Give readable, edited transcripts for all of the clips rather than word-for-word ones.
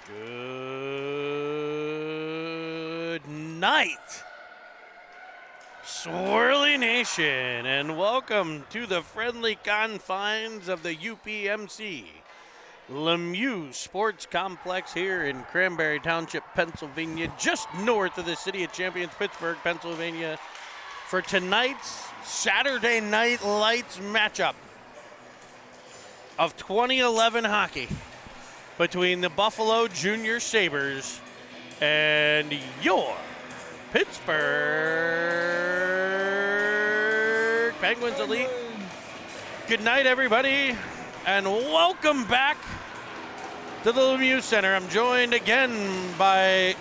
Good night, Swirly Nation, and welcome to the friendly confines of the UPMC Lemieux Sports Complex here in Cranberry Township, Pennsylvania, just north of the city of Champions, Pittsburgh, Pennsylvania, for tonight's Saturday Night Lights matchup of 2011 hockey between the Buffalo Junior Sabres and your Pittsburgh Penguins Elite. Good night, everybody, and welcome back to the Lemieux Center. I'm joined again by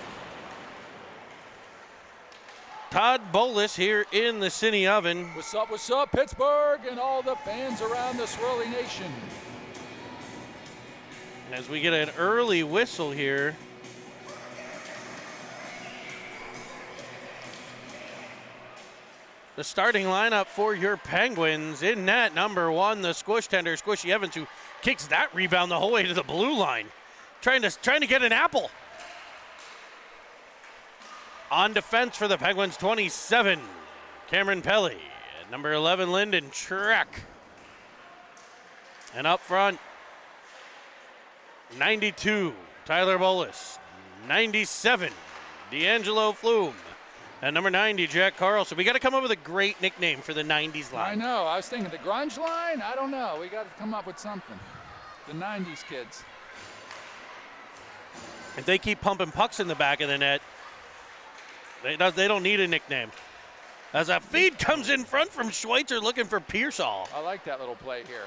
Todd Bolus here in the Cine Oven. What's up, Pittsburgh and all the fans around the Swirly Nation. As we get an early whistle here, the starting lineup for your Penguins: in net, number one, the squish tender, Squishy Evans, who kicks that rebound the whole way to the blue line, trying to get an apple. On defense for the Penguins, 27, Cameron Pelly. Number 11, Lyndon Trek. And up front, 92, Tyler Bolus. 97, D'Angelo Flume. And number 90, Jack Carlson. We got to come up with a great nickname for the 90s line. I know. I was thinking the grunge line? I don't know. We got to come up with something. The 90s kids. If they keep pumping pucks in the back of the net, they don't need a nickname. As a feed comes in front from Schweitzer looking for Pearsall. I like that little play here.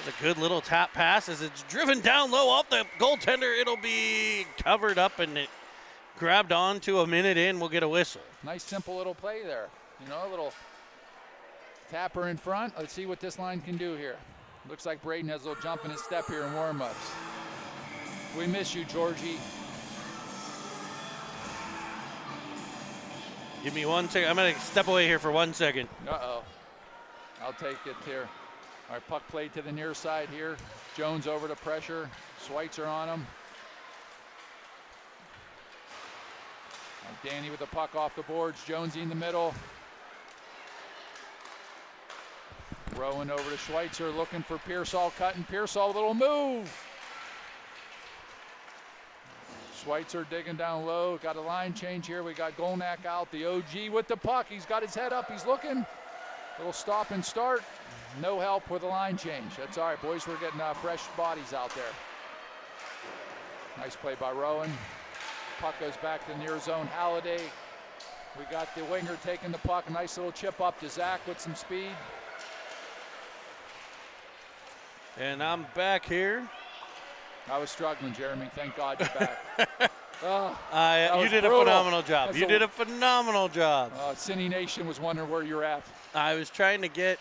It's a good little tap pass as it's driven down low off the goaltender. It'll be covered up and it grabbed onto a minute in. We'll get a whistle. Nice simple little play there. You know, a little tapper in front. Let's see what this line can do here. Looks like Braden has a little jump in his step here in warm-ups. We miss you, Georgie. Give me 1 second. I'm going to step away here for 1 second. Uh-oh. I'll take it here. All right, puck played to the near side here. Jones over to pressure. Schweitzer on him. Danny with the puck off the boards. Jonesy in the middle. Rowan over to Schweitzer looking for Pearsall, cutting. Pearsall, little move. Schweitzer digging down low. Got a line change here. We got Golnak out. The OG with the puck. He's got his head up. He's looking. Little stop and start. No help with the line change. That's all right, boys. We're getting fresh bodies out there. Nice play by Rowan. Puck goes back to the near zone. Halliday. We got the winger taking the puck. A nice little chip up to Zach with some speed. And I'm back here. I was struggling, Jeremy. Thank God you're back. You did a phenomenal job. You did a phenomenal job. Cine Nation was wondering where you're at. I was trying to get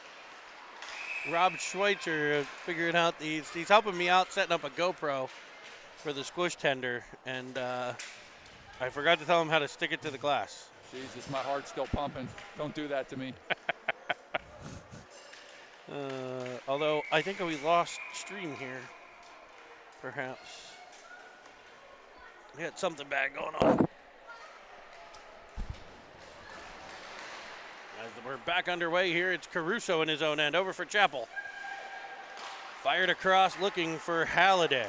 Rob Schweitzer figuring out these. He's helping me out setting up a GoPro for the squish tender, and I forgot to tell him how to stick it to the glass. Jesus, my heart's still pumping. Don't do that to me. Although I think we lost stream here, perhaps. We had something bad going on. As we're back underway here, it's Caruso in his own end, over for Chappell. Fired across, looking for Halliday.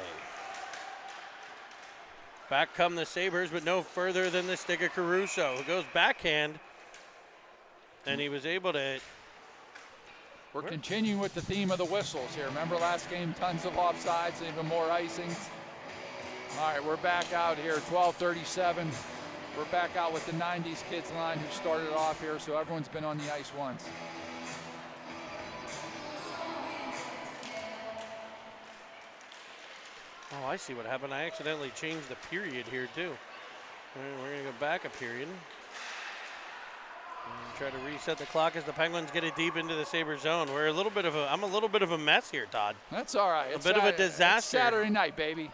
Back come the Sabres, but no further than the stick of Caruso, who goes backhand, and he was able to. We're continuing with the theme of the whistles here. Remember last game, tons of offsides, even more icings. All right, we're back out here, 12:37. We're back out with the 90s kids line who started off here, so everyone's been on the ice once. Oh, I see what happened. I accidentally changed the period here, too. We're going to go back a period. And try to reset the clock as the Penguins get it deep into the Sabre zone. I'm a little bit of a mess here, Todd. That's all right. A bit of a disaster. It's Saturday night, baby.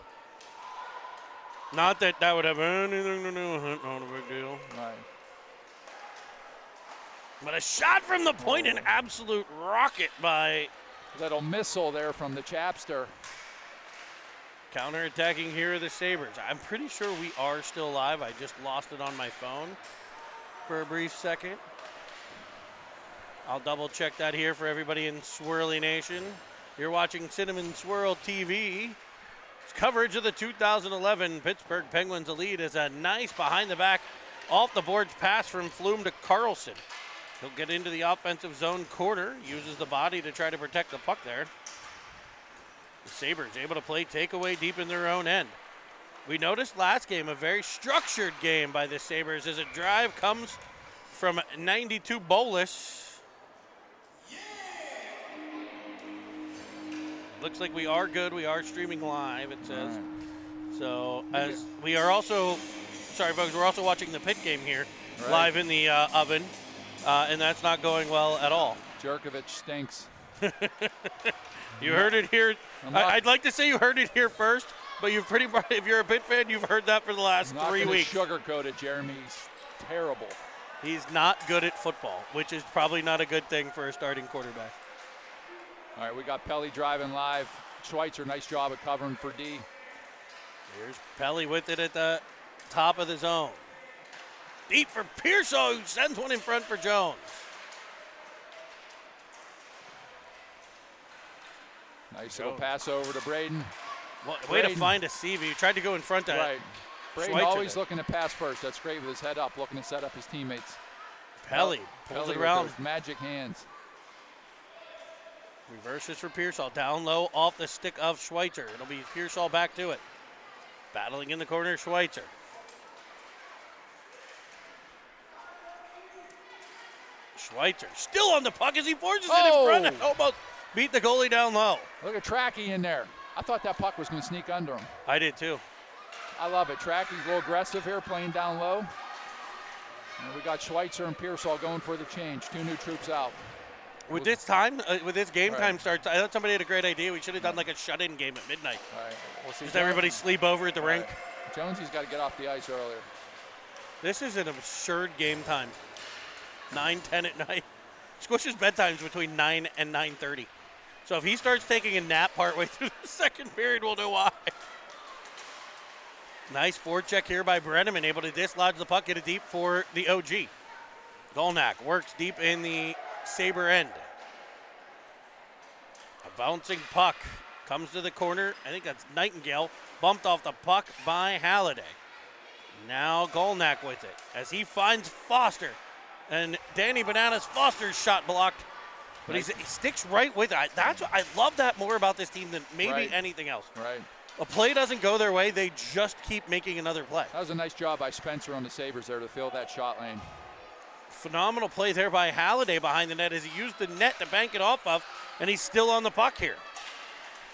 Not that that would have anything to do with it. Not a big deal. Right. But a shot from the point, an absolute rocket by little missile there from the Chapster. Counterattacking here are the Sabres. I'm pretty sure we are still live. I just lost it on my phone for a brief second. I'll double check that here for everybody in Swirly Nation. You're watching Cinnamon Swirl TV. It's coverage of the 2011 Pittsburgh Penguins. The lead is a nice behind the back, off the boards pass from Flume to Carlson. He'll get into the offensive zone corner, uses the body to try to protect the puck there. The Sabres able to play takeaway deep in their own end. We noticed last game a very structured game by the Sabres as a drive comes from 92 Bolus. Looks like we are good. We are streaming live, it says. Right. So as we are also, sorry folks, we're also watching the pit game here live in the oven, and that's not going well at all. Jerkovich stinks. You heard it here. I'd like to say you heard it here first, but you've pretty much, if you're a Pitt fan, you've heard that for the last 3 weeks. I'm not going to sugarcoat it, Jeremy. He's terrible. He's not good at football, which is probably not a good thing for a starting quarterback. All right, we got Pelly driving live. Schweitzer, nice job at covering for D. Here's Pelly with it at the top of the zone. Deep for Pearsault, who sends one in front for Jones. Nice little pass over to Braden. Well, way to find a CV. He tried to go in front of Right. Braden Schweitzer always looking to pass first. That's great with his head up, looking to set up his teammates. Pelly pulls it around. With those magic hands. Reverses for Pearsall. Down low off the stick of Schweitzer. It'll be Pearsall back to it. Battling in the corner, Schweitzer. Schweitzer still on the puck as he forces it in front and almost beat the goalie down low. Look at Tracky in there. I thought that puck was going to sneak under him. I did too. I love it. Tracky's a little aggressive here, playing down low. And we got Schweitzer and Pearsall going for the change. 2 new troops out. With this time, with this game time starts, I thought somebody had a great idea. We should have done like a shut-in game at midnight. All right. We'll see. Just everybody sleep over at the rink. Right. Jonesy's got to get off the ice earlier. This is an absurd game time. 9:10 at night. Squish's bedtime's between 9 and 9:30. So if he starts taking a nap partway through the second period, we'll know why. Nice forecheck here by Brenneman, able to dislodge the puck, get it deep for the OG. Golnak works deep in the Sabre end. A bouncing puck comes to the corner. I think that's Nightingale. Bumped off the puck by Halliday. Now Golnak with it as he finds Foster. And Danny Bananas Foster's shot blocked. But he sticks right with it. I love that more about this team than maybe anything else. Right. A play doesn't go their way. They just keep making another play. That was a nice job by Spencer on the Sabres there to fill that shot lane. Phenomenal play there by Halliday behind the net as he used the net to bank it off of, and he's still on the puck here.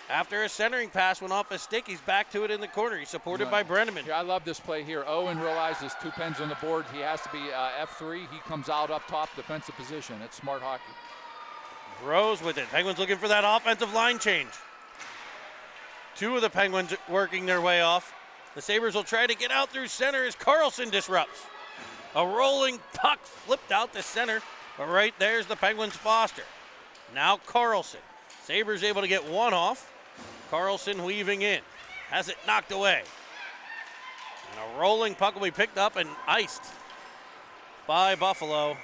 After a centering pass went off his stick, he's back to it in the corner. He's supported by Brenneman. Yeah, I love this play here. Owen realizes 2 pens on the board. He has to be F3. He comes out up top, defensive position. It's smart hockey. Rose with it. Penguins looking for that offensive line change. 2 of the Penguins working their way off. The Sabres will try to get out through center as Carlson disrupts. A rolling puck flipped out to center, but right there's the Penguins' Foster. Now Carlson. Sabres able to get one off. Carlson weaving in. Has it knocked away. And a rolling puck will be picked up and iced by Buffalo.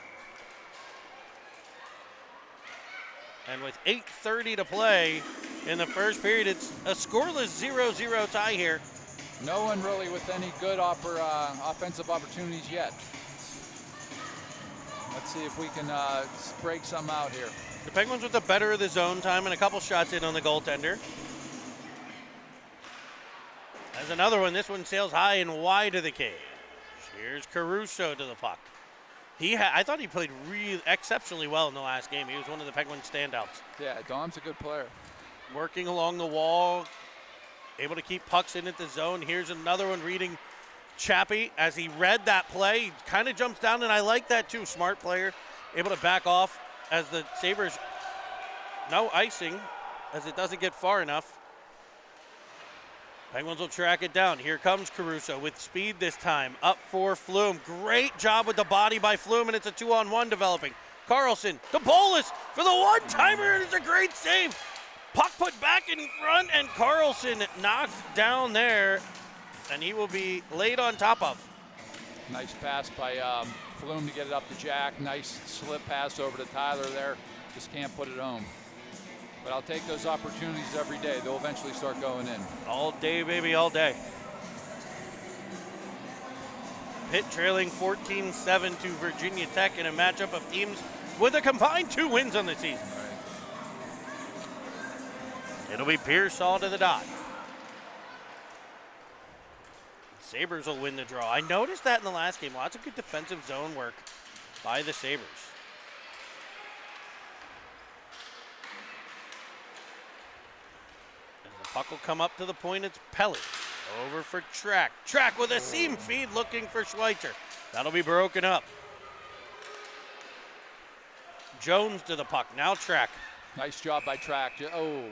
And with 8:30 to play in the first period, it's a scoreless 0-0 tie here. No one really with any good offensive opportunities yet. Let's see if we can break some out here. The Penguins with the better of the zone time and a couple shots in on the goaltender. There's another one. This one sails high and wide of the cage. Here's Caruso to the puck. I thought he played really exceptionally well in the last game. He was one of the Penguins' standouts. Yeah, Dom's a good player. Working along the wall, able to keep pucks in at the zone. Here's another one reading Chappie as he read that play. He kind of jumps down, and I like that too. Smart player, able to back off as the Sabres, no icing as it doesn't get far enough. Penguins will track it down. Here comes Caruso with speed this time. Up for Flume. Great job with the body by Flume, and it's a 2-on-1 developing. Carlson to Bolus for the one-timer, and it's a great save. Puck put back in front, and Carlson knocked down there, and he will be laid on top of. Nice pass by Flume to get it up to Jack. Nice slip pass over to Tyler there. Just can't put it home. But I'll take those opportunities every day. They'll eventually start going in. All day, baby, all day. Pitt trailing 14-7 to Virginia Tech in a matchup of teams with a combined 2 wins on the season. Right. It'll be Pearsall to the dot. Sabres will win the draw. I noticed that in the last game. Lots of good defensive zone work by the Sabres. As the puck will come up to the point, it's Pelly. Over for Track. Track with a seam feed looking for Schweitzer. That'll be broken up. Jones to the puck. Now Track. Nice job by Track. Oh,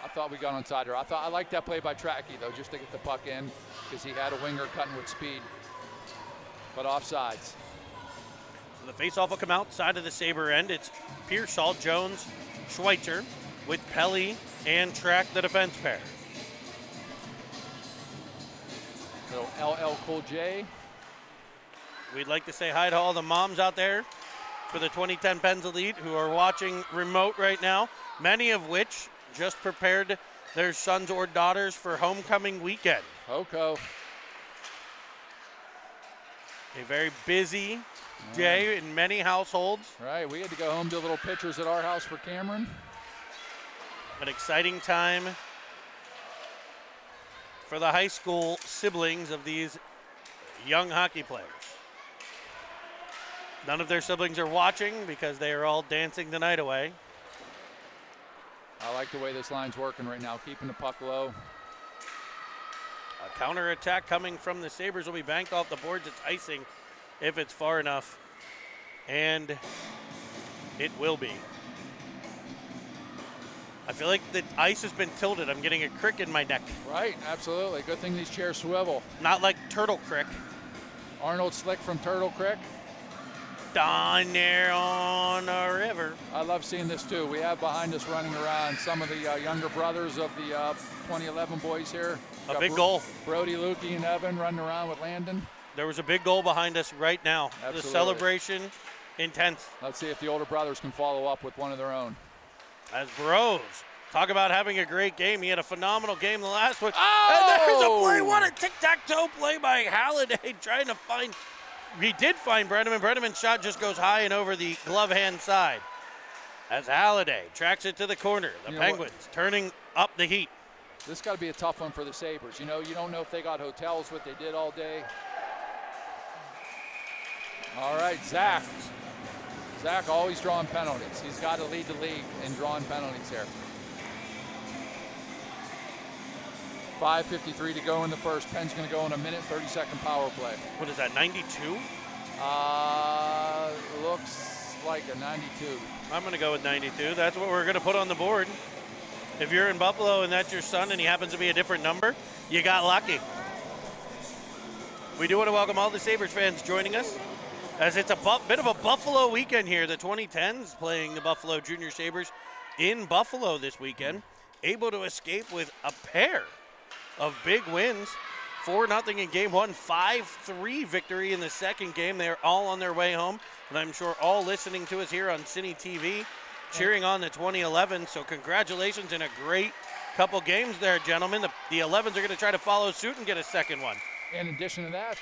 I thought we got onside her. I like that play by Tracky, though, just to get the puck in because he had a winger cutting with speed. But offsides. So the faceoff will come outside of the Sabre end. It's Pearsall, Jones, Schweitzer with Pelly and Track, the defense pair. So LL Cool J. We'd like to say hi to all the moms out there for the 2010 Pens Elite who are watching remote right now, many of which just prepared their sons or daughters for homecoming weekend. Oko. A very busy day in many households. Right, we had to go home to little pictures at our house for Cameron. An exciting time for the high school siblings of these young hockey players. None of their siblings are watching because they are all dancing the night away. I like the way this line's working right now, keeping the puck low. A counterattack coming from the Sabres will be banked off the boards. It's icing if it's far enough, and it will be. I feel like the ice has been tilted. I'm getting a crick in my neck. Right, absolutely. Good thing these chairs swivel. Not like Turtle Crick. Arnold Slick from Turtle Creek. Down there on the river. I love seeing this too. We have behind us running around some of the younger brothers of the 2011 boys here. A big goal. Brody, Lukey, and Evan running around with Landon. There was a big goal behind us right now. Absolutely. The celebration, intense. Let's see if the older brothers can follow up with one of their own. As Burrows, talk about having a great game. He had a phenomenal game the last one. Oh! And there's a play. What a tic-tac-toe play by Halliday trying to find. He did find Brenneman. Brenneman's shot just goes high and over the glove hand side. As Halliday tracks it to the corner. The Penguins turning up the heat. This got to be a tough one for the Sabres. You know, you don't know if they got hotels, what they did all day. All right, Zach. Zach always drawing penalties. He's got to lead the league in drawing penalties here. 5:53 to go in the first. Penn's going to go on a minute, 30-second power play. What is that, 92? Looks like a 92. I'm going to go with 92. That's what we're going to put on the board. If you're in Buffalo and that's your son and he happens to be a different number, you got lucky. We do want to welcome all the Sabres fans joining us, as it's a bit of a Buffalo weekend here. The 2010s playing the Buffalo Junior Sabres in Buffalo this weekend, able to escape with a pair of big wins. 4-0 in game one, 5-3 victory in the second game. They're all on their way home, and I'm sure all listening to us here on Cine TV, cheering on the 2011. So congratulations and a great couple games there, gentlemen. The 11s are going to try to follow suit and get a second one. In addition to that,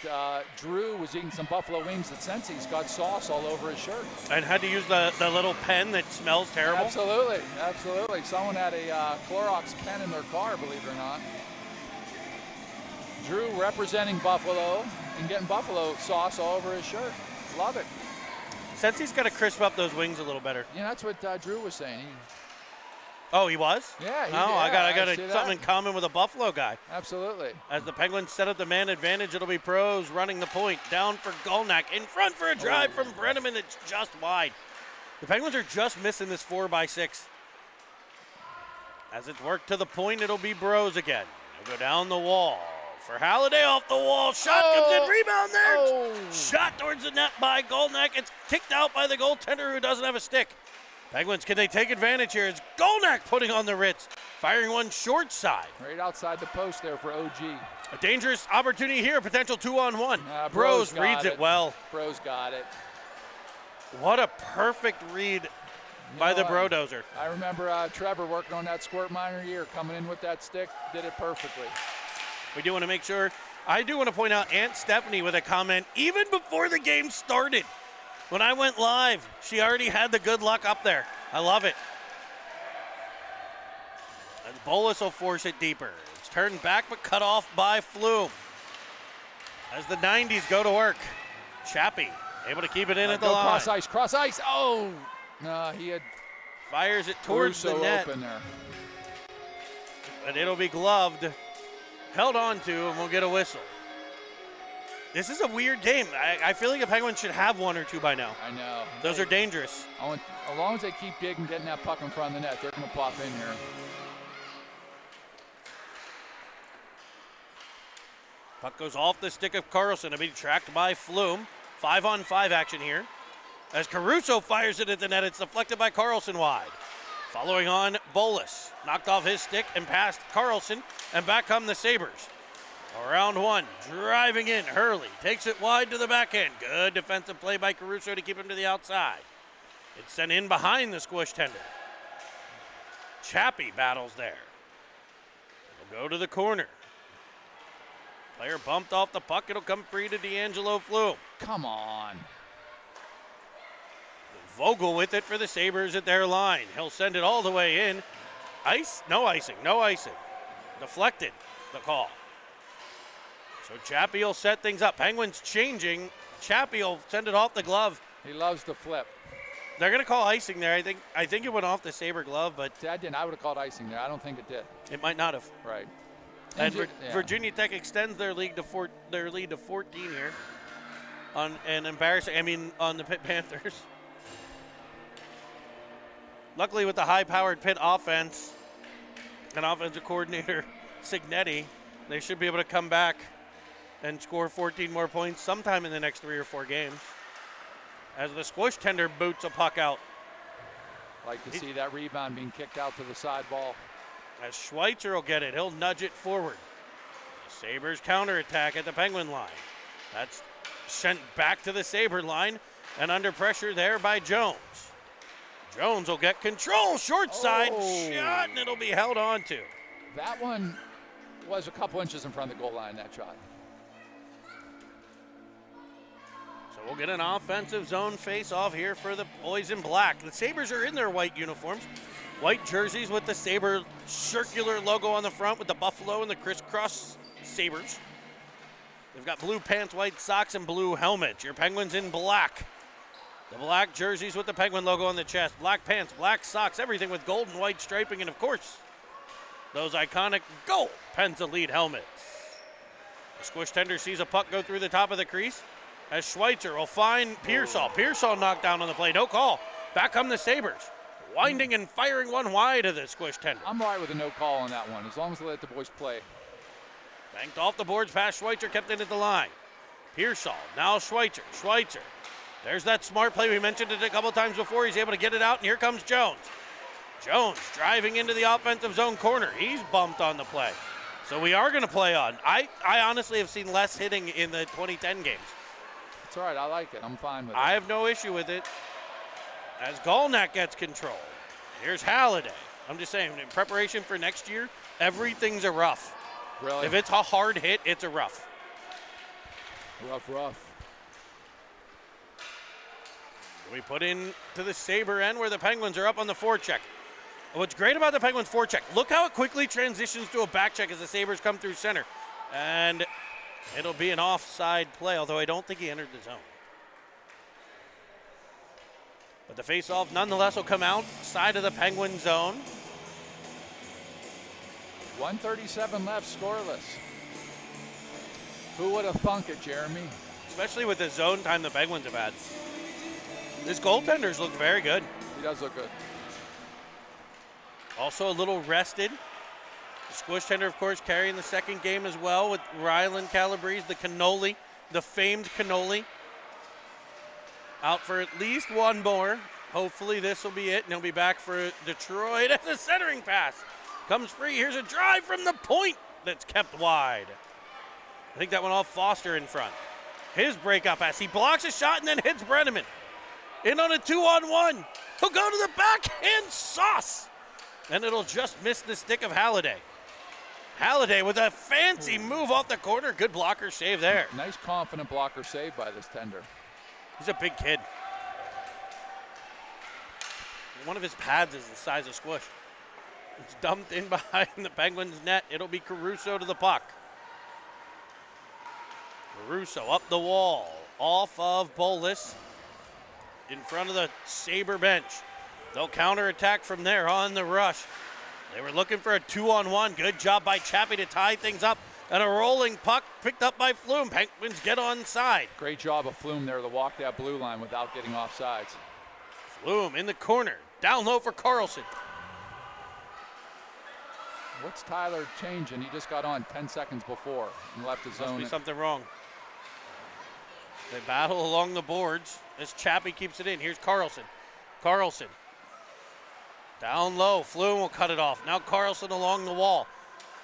Drew was eating some buffalo wings at Sensi's, got sauce all over his shirt. And had to use the little pen that smells terrible? Absolutely, absolutely. Someone had a Clorox pen in their car, believe it or not. Drew representing Buffalo and getting buffalo sauce all over his shirt. Love it. Sensi's got to crisp up those wings a little better. Yeah, that's what Drew was saying. Oh, he was? Yeah. I got something in common with a Buffalo guy. Absolutely. As the Penguins set up the man advantage, it'll be Pros running the point. Down for Golnack. In front for a drive from Brenneman. It's just wide. The Penguins are just missing this 4x6. As it's worked to the point, it'll be Bros again. They'll go down the wall. For Halliday off the wall. Shot comes in. Rebound there. Shot towards the net by Golnack. It's kicked out by the goaltender who doesn't have a stick. Penguins, can they take advantage here? It's Golnack putting on the Ritz. Firing one short side. Right outside the post there for OG. A dangerous opportunity here, potential 2-on-1. Bros reads it well. Bros got it. What a perfect read by the Brodozer. I remember Trevor working on that squirt minor year, coming in with that stick, did it perfectly. We do want to make sure, I do want to point out Aunt Stephanie with a comment even before the game started. When I went live, she already had the good luck up there. I love it. As Bolus will force it deeper. It's turned back but cut off by Flume. As the 90s go to work. Chappie able to keep it in at the line. Cross ice. Oh, no, he had fires it towards the net. Open there. And it'll be gloved, held on to, and we'll get a whistle. This is a weird game. I feel like the Penguins should have one or two by now. I know. Those are dangerous. As long as they keep digging, getting that puck in front of the net, they're going to pop in here. Puck goes off the stick of Carlson to be tracked by Flume. 5-on-5 action here. As Caruso fires it at the net, it's deflected by Carlson wide. Following on, Bolus knocked off his stick and passed Carlson, and back come the Sabres. Around one, driving in, Hurley takes it wide to the backhand. Good defensive play by Caruso to keep him to the outside. It's sent in behind the squish tender. Chappie battles there. It'll go to the corner. Player bumped off the puck. It'll come free to D'Angelo Flume. Come on. Vogel with it for the Sabres at their line. He'll send it all the way in. Ice? No icing. No icing. Deflected, the call. So Chappie will set things up. Penguins changing. Chappie will send it off the glove. He loves the flip. They're going to call icing there. I think it went off the Sabre glove, but See, I didn't. I would have called icing there. I don't think it did. It might not have. Right. And Virginia Tech extends their lead to 14 here on the Pitt Panthers. Luckily, with the high-powered Pitt offense and offensive coordinator Signetti, they should be able to come back and score 14 more points sometime in the next 3 or 4 games. As the squish tender boots a puck out. Like to see that rebound being kicked out to the side ball. As Schweitzer will get it, he'll nudge it forward. The Sabres counterattack at the Penguin line. That's sent back to the Sabre line and under pressure there by Jones. Jones will get control, short side shot, and it'll be held on to. That one was a couple inches in front of the goal line, that shot. So we'll get an offensive zone face-off here for the boys in black. The Sabres are in their white uniforms. White jerseys with the Sabre circular logo on the front with the buffalo and the crisscross Sabres. They've got blue pants, white socks, and blue helmets. Your Penguins in black. The black jerseys with the Penguin logo on the chest. Black pants, black socks, everything with gold and white striping, and of course, those iconic gold Penza lead helmets. The squish tender sees a puck go through the top of the crease as Schweitzer will find Pearsall. Pearsall knocked down on the play, no call. Back come the Sabres. Winding and firing one wide of the squish tender. I'm right with a no call on that one, as long as they let the boys play. Banked off the boards past Schweitzer, kept it at the line. Pearsall, now Schweitzer. Schweitzer. There's that smart play. We mentioned it a couple times before. He's able to get it out, and here comes Jones. Jones driving into the offensive zone corner. He's bumped on the play. So we are going to play on. I honestly have seen less hitting in the 2010 games. It's all right. I like it. I'm fine with it. I have no issue with it. As Golnack gets control. Here's Halliday. I'm just saying, in preparation for next year, everything's a rough. Really? If it's a hard hit, it's a rough. Rough. We put in to the Sabre end where the Penguins are up on the forecheck. What's great about the Penguins forecheck, look how it quickly transitions to a back check as the Sabres come through center. And it'll be an offside play, although I don't think he entered the zone. But the faceoff nonetheless will come outside of the Penguin zone. 1:37 left, scoreless. Who would have thunk it, Jeremy? Especially with the zone time the Penguins have had. This goaltender's looked very good. He does look good. Also a little rested. The squish tender, of course, carrying the second game as well with Ryland Calabrese, the cannoli, the famed cannoli. Out for at least one more. Hopefully this will be it, and he'll be back for Detroit as a centering pass. Comes free. Here's a drive from the point that's kept wide. I think that went off Foster in front. His breakout pass. He blocks a shot and then hits Brenneman. In on a 2-on-1. He'll go to the backhand sauce. And it'll just miss the stick of Halliday. Halliday with a fancy move off the corner. Good blocker save there. Nice confident blocker save by this tender. He's a big kid. One of his pads is the size of Squish. It's dumped in behind the Penguins' net. It'll be Caruso to the puck. Caruso up the wall, off of Bolus, in front of the Sabre bench. They'll counterattack from there on the rush. They were looking for a 2-on-1. Good job by Chappie to tie things up. And a rolling puck picked up by Flume. Penguins get onside. Great job of Flume there to walk that blue line without getting offsides. Flume in the corner, down low for Carlson. What's Tyler changing? He just got on 10 seconds before and left his zone. Must be something wrong. They battle along the boards as Chappie keeps it in. Here's Carlson. Carlson. Down low. Flume will cut it off. Now Carlson along the wall.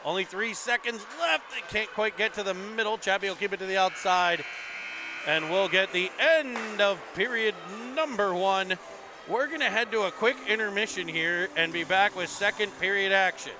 Only 3 seconds left. They can't quite get to the middle. Chappie will keep it to the outside. And we'll get the end of period number 1. We're going to head to a quick intermission here and be back with second period action.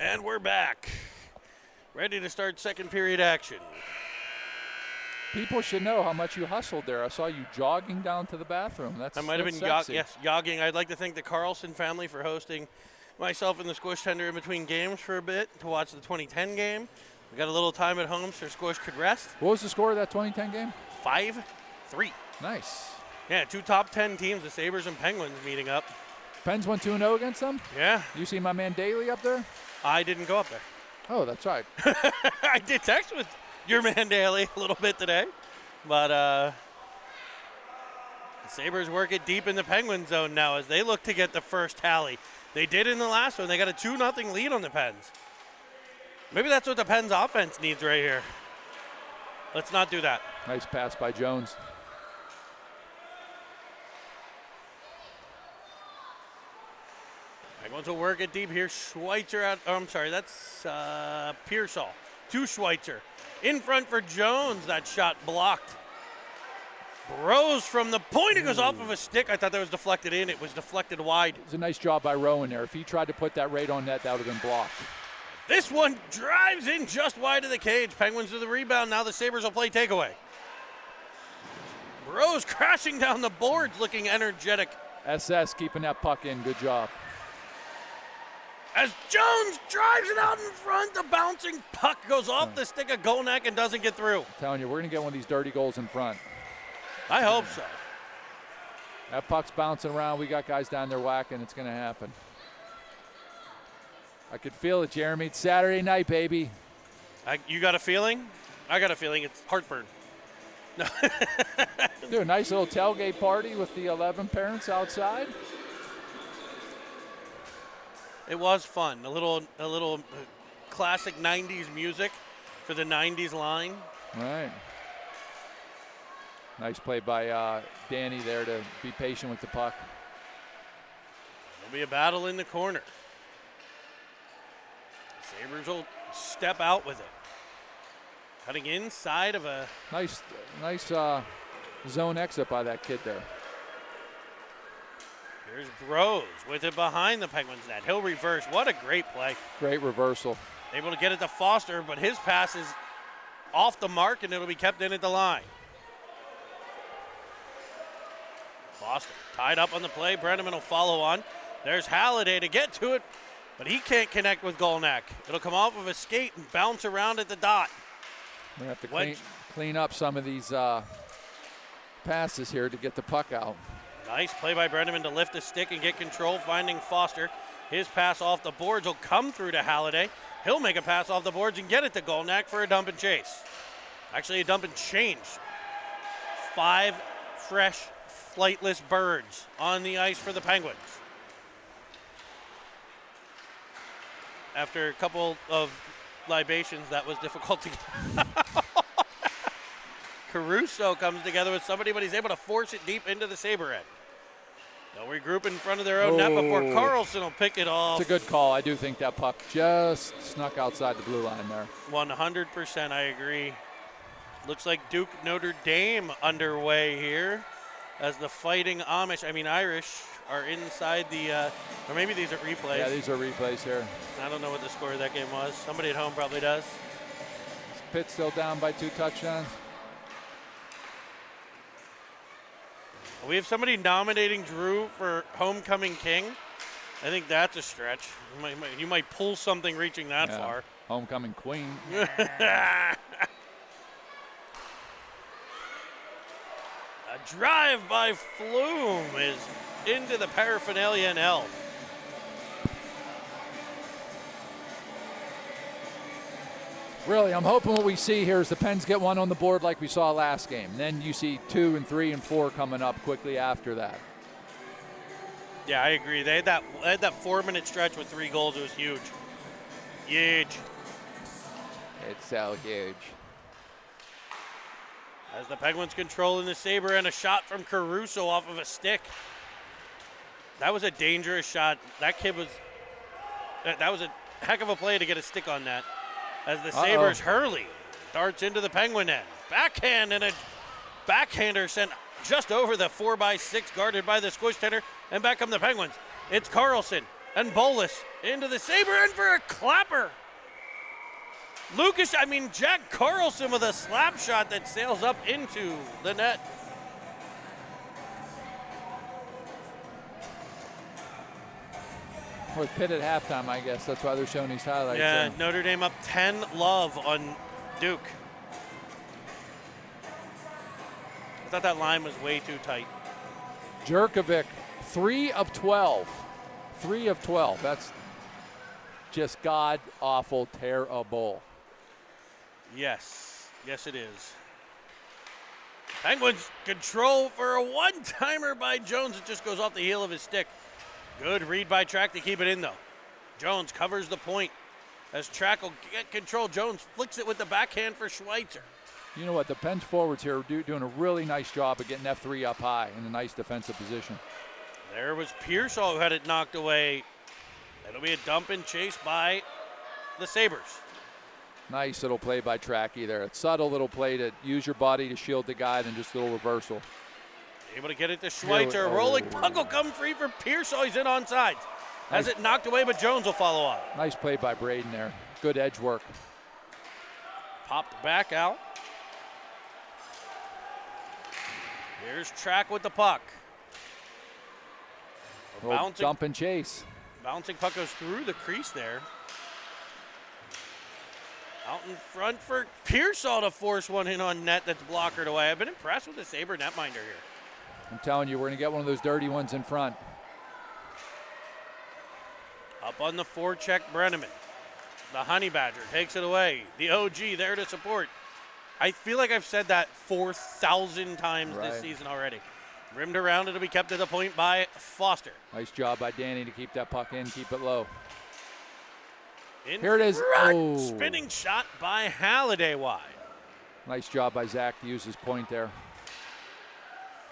And we're back. Ready to start second period action. People should know how much you hustled there. I saw you jogging down to the bathroom. I might have been jogging. I'd like to thank the Carlson family for hosting myself and the Squish tender in between games for a bit to watch the 2010 game. We got a little time at home so Squish could rest. What was the score of that 2010 game? 5-3. Nice. Yeah, 2 top 10 teams, the Sabres and Penguins, meeting up. Pens went 2-0 against them? Yeah. You see my man Daly up there? I didn't go up there. Oh, that's right. I did text with your man Daly a little bit today. But the Sabres work it deep in the Penguin zone now as they look to get the first tally. They did in the last one. They got a 2-0 lead on the Pens. Maybe that's what the Pens offense needs right here. Let's not do that. Nice pass by Jones. Penguins will work it deep here. Schweitzer out. Oh, I'm sorry. That's Pearsall to Schweitzer. In front for Jones. That shot blocked. Rose from the point. It goes off of a stick. I thought that was deflected in. It was deflected wide. It was a nice job by Rowan there. If he tried to put that right on net, that would have been blocked. This one drives in just wide of the cage. Penguins to the rebound. Now the Sabres will play takeaway. Rose crashing down the boards, looking energetic. SS keeping that puck in. Good job. As Jones drives it out in front, the bouncing puck goes off the stick of Golnak and doesn't get through. I'm telling you, we're going to get one of these dirty goals in front. I hope so. That puck's bouncing around. We got guys down there whacking. It's going to happen. I could feel it, Jeremy. It's Saturday night, baby. You got a feeling? I got a feeling it's heartburn. Do a nice little tailgate party with the 11 parents outside. It was fun. A little classic 90s music for the 90s line. Right. Nice play by Danny there to be patient with the puck. There'll be a battle in the corner. Sabres will step out with it. Cutting inside of a... Nice zone exit by that kid there. Here's Bros with it behind the Penguins net. He'll reverse. What a great play. Great reversal. Able to get it to Foster, but his pass is off the mark, and it'll be kept in at the line. Foster tied up on the play. Brenneman will follow on. There's Halliday to get to it, but he can't connect with Golnack. It'll come off of a skate and bounce around at the dot. We have to clean up some of these passes here to get the puck out. Nice play by Brenneman to lift the stick and get control, finding Foster. His pass off the boards will come through to Halliday. He'll make a pass off the boards and get it to Golnack for a dump and chase. Actually, a dump and change. 5 fresh, flightless birds on the ice for the Penguins. After a couple of libations, that was difficult to get. Caruso comes together with somebody, but he's able to force it deep into the Sabre end. They'll regroup in front of their own net before Carlson will pick it off. It's a good call. I do think that puck just snuck outside the blue line there. 100%, I agree. Looks like Duke Notre Dame underway here as the Fighting Irish are inside the, or maybe these are replays. Yeah, these are replays here. I don't know what the score of that game was. Somebody at home probably does. Pitt still down by 2 touchdowns. We have somebody nominating Drew for Homecoming King. I think that's a stretch. You might pull something reaching that far. Homecoming Queen. A drive by Flume is into the paraphernalia and L. Really, I'm hoping what we see here is the Pens get one on the board like we saw last game. Then you see 2 and 3 and 4 coming up quickly after that. Yeah, I agree. They had that 4-minute stretch with 3 goals. It was huge. Huge. It's so huge. As the Penguins controlling the Sabre and a shot from Caruso off of a stick. That was a dangerous shot. That was a heck of a play to get a stick on that. As the Sabres, Hurley darts into the Penguin end. Backhand and a backhander sent just over the 4x6 guarded by the squish tender. And back come the Penguins. It's Carlson and Bolus into the Sabre end for a clapper. Jack Carlson with a slap shot that sails up into the net. With Pitt at halftime, I guess. That's why they're showing these highlights. Yeah, Notre Dame up 10-love on Duke. I thought that line was way too tight. Jerkovic, 3 of 12. 3 of 12. That's just god-awful, terrible. Yes. Yes, it is. Penguins control for a one-timer by Jones. It just goes off the heel of his stick. Good read by Track to keep it in, though. Jones covers the point. As Track will get control, Jones flicks it with the backhand for Schweitzer. You know what? The Pens forwards here are doing a really nice job of getting F3 up high in a nice defensive position. There was Pearsall who had it knocked away. It'll be a dump and chase by the Sabres. Nice little play by Tracky there. A subtle little play to use your body to shield the guy, then just a little reversal. Able to get it to Schweitzer. Rolling puck will come free for Pearsall. He's in onside. Has it knocked away, but Jones will follow on. Nice play by Braden there. Good edge work. Popped back out. Here's Track with the puck. Bouncing, dump and chase. Bouncing puck goes through the crease there. Out in front for Pearsall to force one in on net that's blockered away. I've been impressed with the Sabre netminder here. I'm telling you, we're going to get one of those dirty ones in front. Up on the forecheck, Brenneman. The Honey Badger takes it away. The OG there to support. I feel like I've said that 4,000 times this season already. Rimmed around, it'll be kept at the point by Foster. Nice job by Danny to keep that puck in, keep it low. Here it is. Oh. Spinning shot by Halliday wide. Nice job by Zach to use his point there.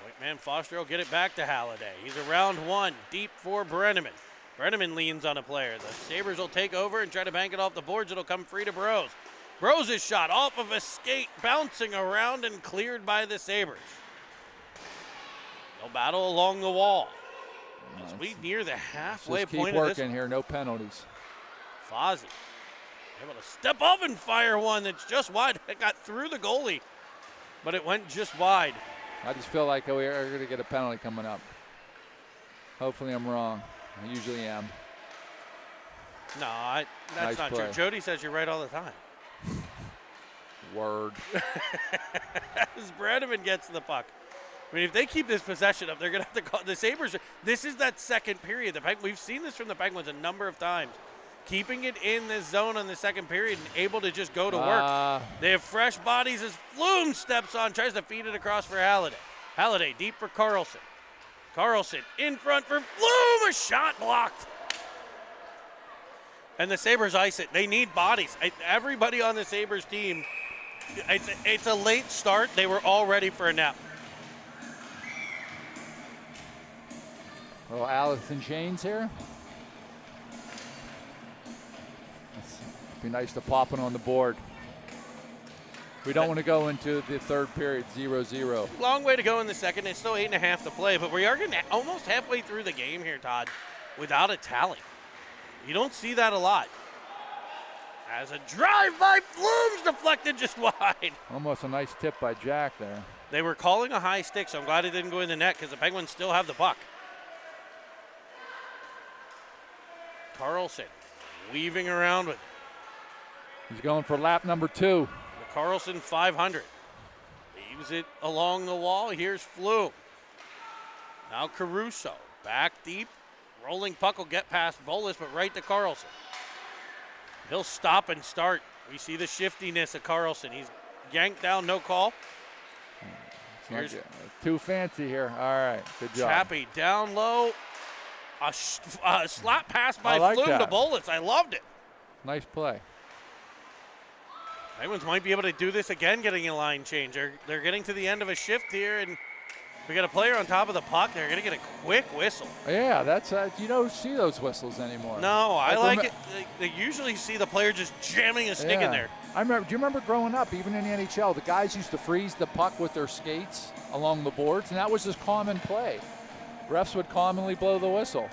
Point man Foster will get it back to Halliday. He's around one, deep for Brenneman. Brenneman leans on a player. The Sabres will take over and try to bank it off the boards. It'll come free to Burrows. Burrows' shot off of a skate, bouncing around and cleared by the Sabres. They'll battle along the wall. As we near the halfway point of this. Keep working here, no penalties. Fozzie able to step up and fire one that's just wide. It got through the goalie, but it went just wide. I just feel like we are going to get a penalty coming up. Hopefully I'm wrong. I usually am. No, that's not true. Jody says you're right all the time. Word. As Brenneman gets the puck. I mean, if they keep this possession up, they're going to have to call the Sabres. This is that second period. We've seen this from the Penguins a number of times. Keeping it in this zone on the second period and able to just go to work. They have fresh bodies as Flume steps on, tries to feed it across for Halliday. Halliday deep for Carlson. Carlson in front for Flume, a shot blocked. And the Sabres ice it. They need bodies. Everybody on the Sabres team, it's a late start. They were all ready for a nap. Little Allison Chains here. Be nice to pop it on the board. We don't want to go into the third period 0-0. Long way to go in the second. It's still 8.5 to play, but we are getting almost halfway through the game here, Todd, without a tally. You don't see that a lot. As a drive by Flume's deflected just wide. Almost a nice tip by Jack there. They were calling a high stick, so I'm glad it didn't go in the net because the Penguins still have the puck. Carlson weaving around with it. He's going for lap number 2. The Carlson 500. Leaves it along the wall. Here's Flume. Now Caruso. Back deep. Rolling puck will get past Bolus, but right to Carlson. He'll stop and start. We see the shiftiness of Carlson. He's yanked down, no call. Here's too fancy here. All right, good job. Chappie down low. A slap pass by Flume to Bolus. I loved it. Nice play. Penguins might be able to do this again, getting a line change. They're getting to the end of a shift here, and we got a player on top of the puck. They're going to get a quick whistle. Yeah, that's you don't see those whistles anymore. No, I like it. They usually see the player just jamming a stick in there. Do you remember growing up, even in the NHL, the guys used to freeze the puck with their skates along the boards, and that was just common play. Refs would commonly blow the whistle.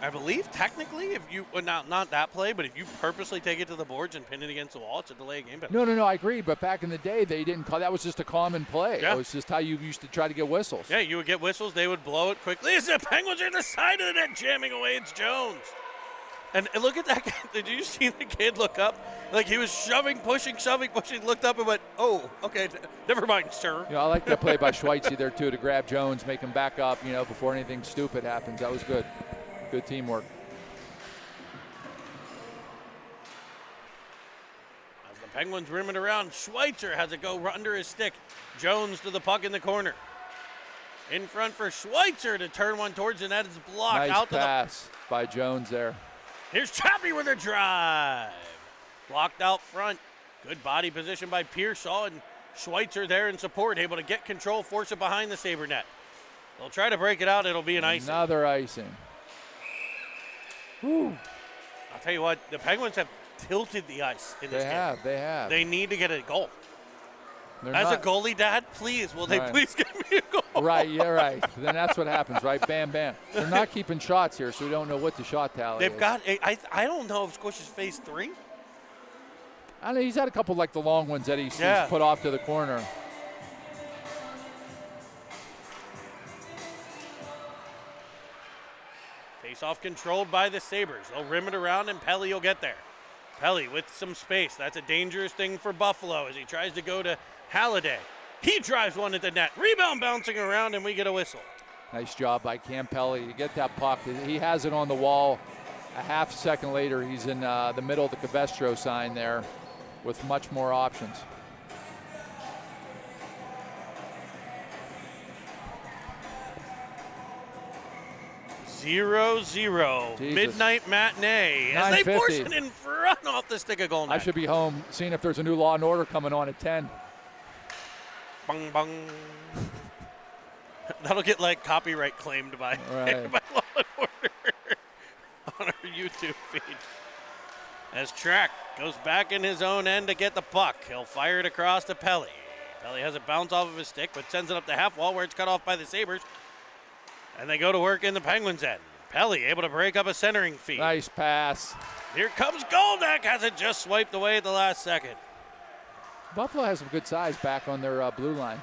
I believe technically, if you not that play, but if you purposely take it to the boards and pin it against the wall, it's a delay game. No, I agree. But back in the day, they didn't call that. Was just a common play. Yeah. It was just how you used to try to get whistles. Yeah, you would get whistles. They would blow it quickly. As the Penguins are in the side of the net, jamming away. It's Jones. And look at that guy. Did you see the kid look up? Like he was shoving, pushing, looked up and went, oh, okay, never mind, sir. I like that play by Schweitzer there, too, to grab Jones, make him back up, before anything stupid happens. That was good. Good teamwork. As the Penguins rim it around, Schweitzer has it go under his stick. Jones to the puck in the corner. In front for Schweitzer to turn one towards the net. It's blocked. Nice pass by Jones there. Here's Chappie with a drive. Blocked out front. Good body position by Pearsall, and Schweitzer there in support, able to get control, force it behind the Sabre net. They'll try to break it out. It'll be an icing. Another icing. Woo. I'll tell you what, the Penguins have tilted the ice in this game. They have. They need to get a goal. As a goalie, Dad, please, will they please give me a goal? Right, yeah, right. Then that's what happens, right? Bam, bam. They're not keeping shots here, so we don't know what the shot tally is. They've got, I don't know if Squish is phase 3. I know he's had a couple like the long ones that he's put off to the corner. Face-off controlled by the Sabres. They'll rim it around, and Pelly will get there. Pelly with some space. That's a dangerous thing for Buffalo as he tries to go to Halliday. He drives one at the net. Rebound bouncing around, and we get a whistle. Nice job by Cam Pelly to get that puck. He has it on the wall. A half second later, he's in the middle of the Cabestro sign there. with much more options. Zero. Jesus. Midnight matinee as they 9:50. force it in front off the stick of Golnak. I should be home seeing if there's a new Law and Order coming on at 10. Bung, bung. That'll get like copyright claimed by, Right. by Law and Order on our YouTube feed. As Track goes back in his own end to get the puck, he'll fire it across to Pelly. Pelly has it bounce off of his stick, but sends it up the half wall where it's cut off by the Sabres. And they go to work in the Penguins' end. Pelly able to break up a centering feed. Nice pass. Here comes Golnak, has it just swiped away at the last second. Buffalo has some good size back on their blue line.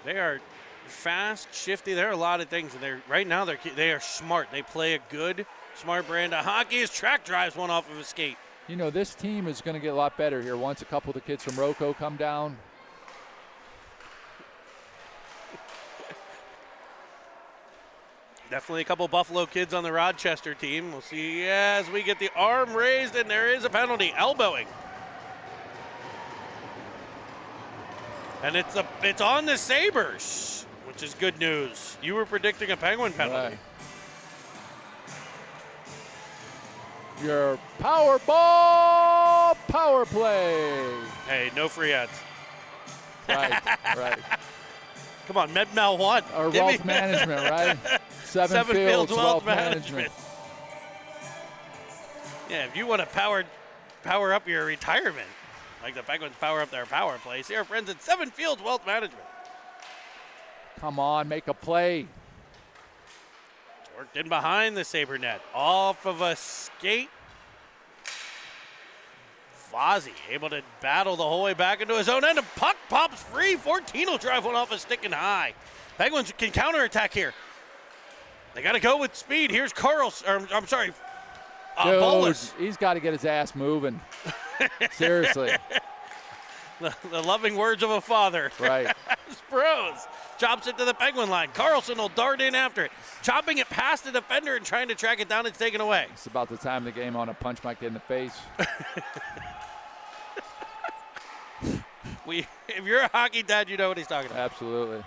They are fast, shifty. There are a lot of things, and right now they are smart. They play a good, smart brand of hockey. As Track drives one off of his skate. You know, this team is going to get a lot better here once a couple of the kids from Rocco come down. Definitely a couple Buffalo kids on the Rochester team. We'll see as we get the arm raised, and there is a penalty, elbowing. And it's on the Sabres, which is good news. You were predicting a Penguin penalty. Right. Your Powerball power play. Hey, no free ads. Right, right. Come on, MedMal won. Or wealth management, right? Seven Fields Wealth Management. Yeah, if you want to power up your retirement, like the Penguins power up their power play, see our friends at Seven Fields Wealth Management. Come on, make a play. It's worked in behind the Sabre net. Off of a skate. Fozzie able to battle the whole way back into his own end. And puck pops free. 14 will drive one off a stick and high. Penguins can counterattack here. They got to go with speed. Here's Bolus. He's got to get his ass moving. Seriously. The loving words of a father. Right. Sprouse chops it to the Penguin line. Carlson will dart in after it. Chopping it past the defender and trying to track it down. It's taken away. It's about the time of the game on a punch might get in the face. If you're a hockey dad, you know what he's talking about. Absolutely.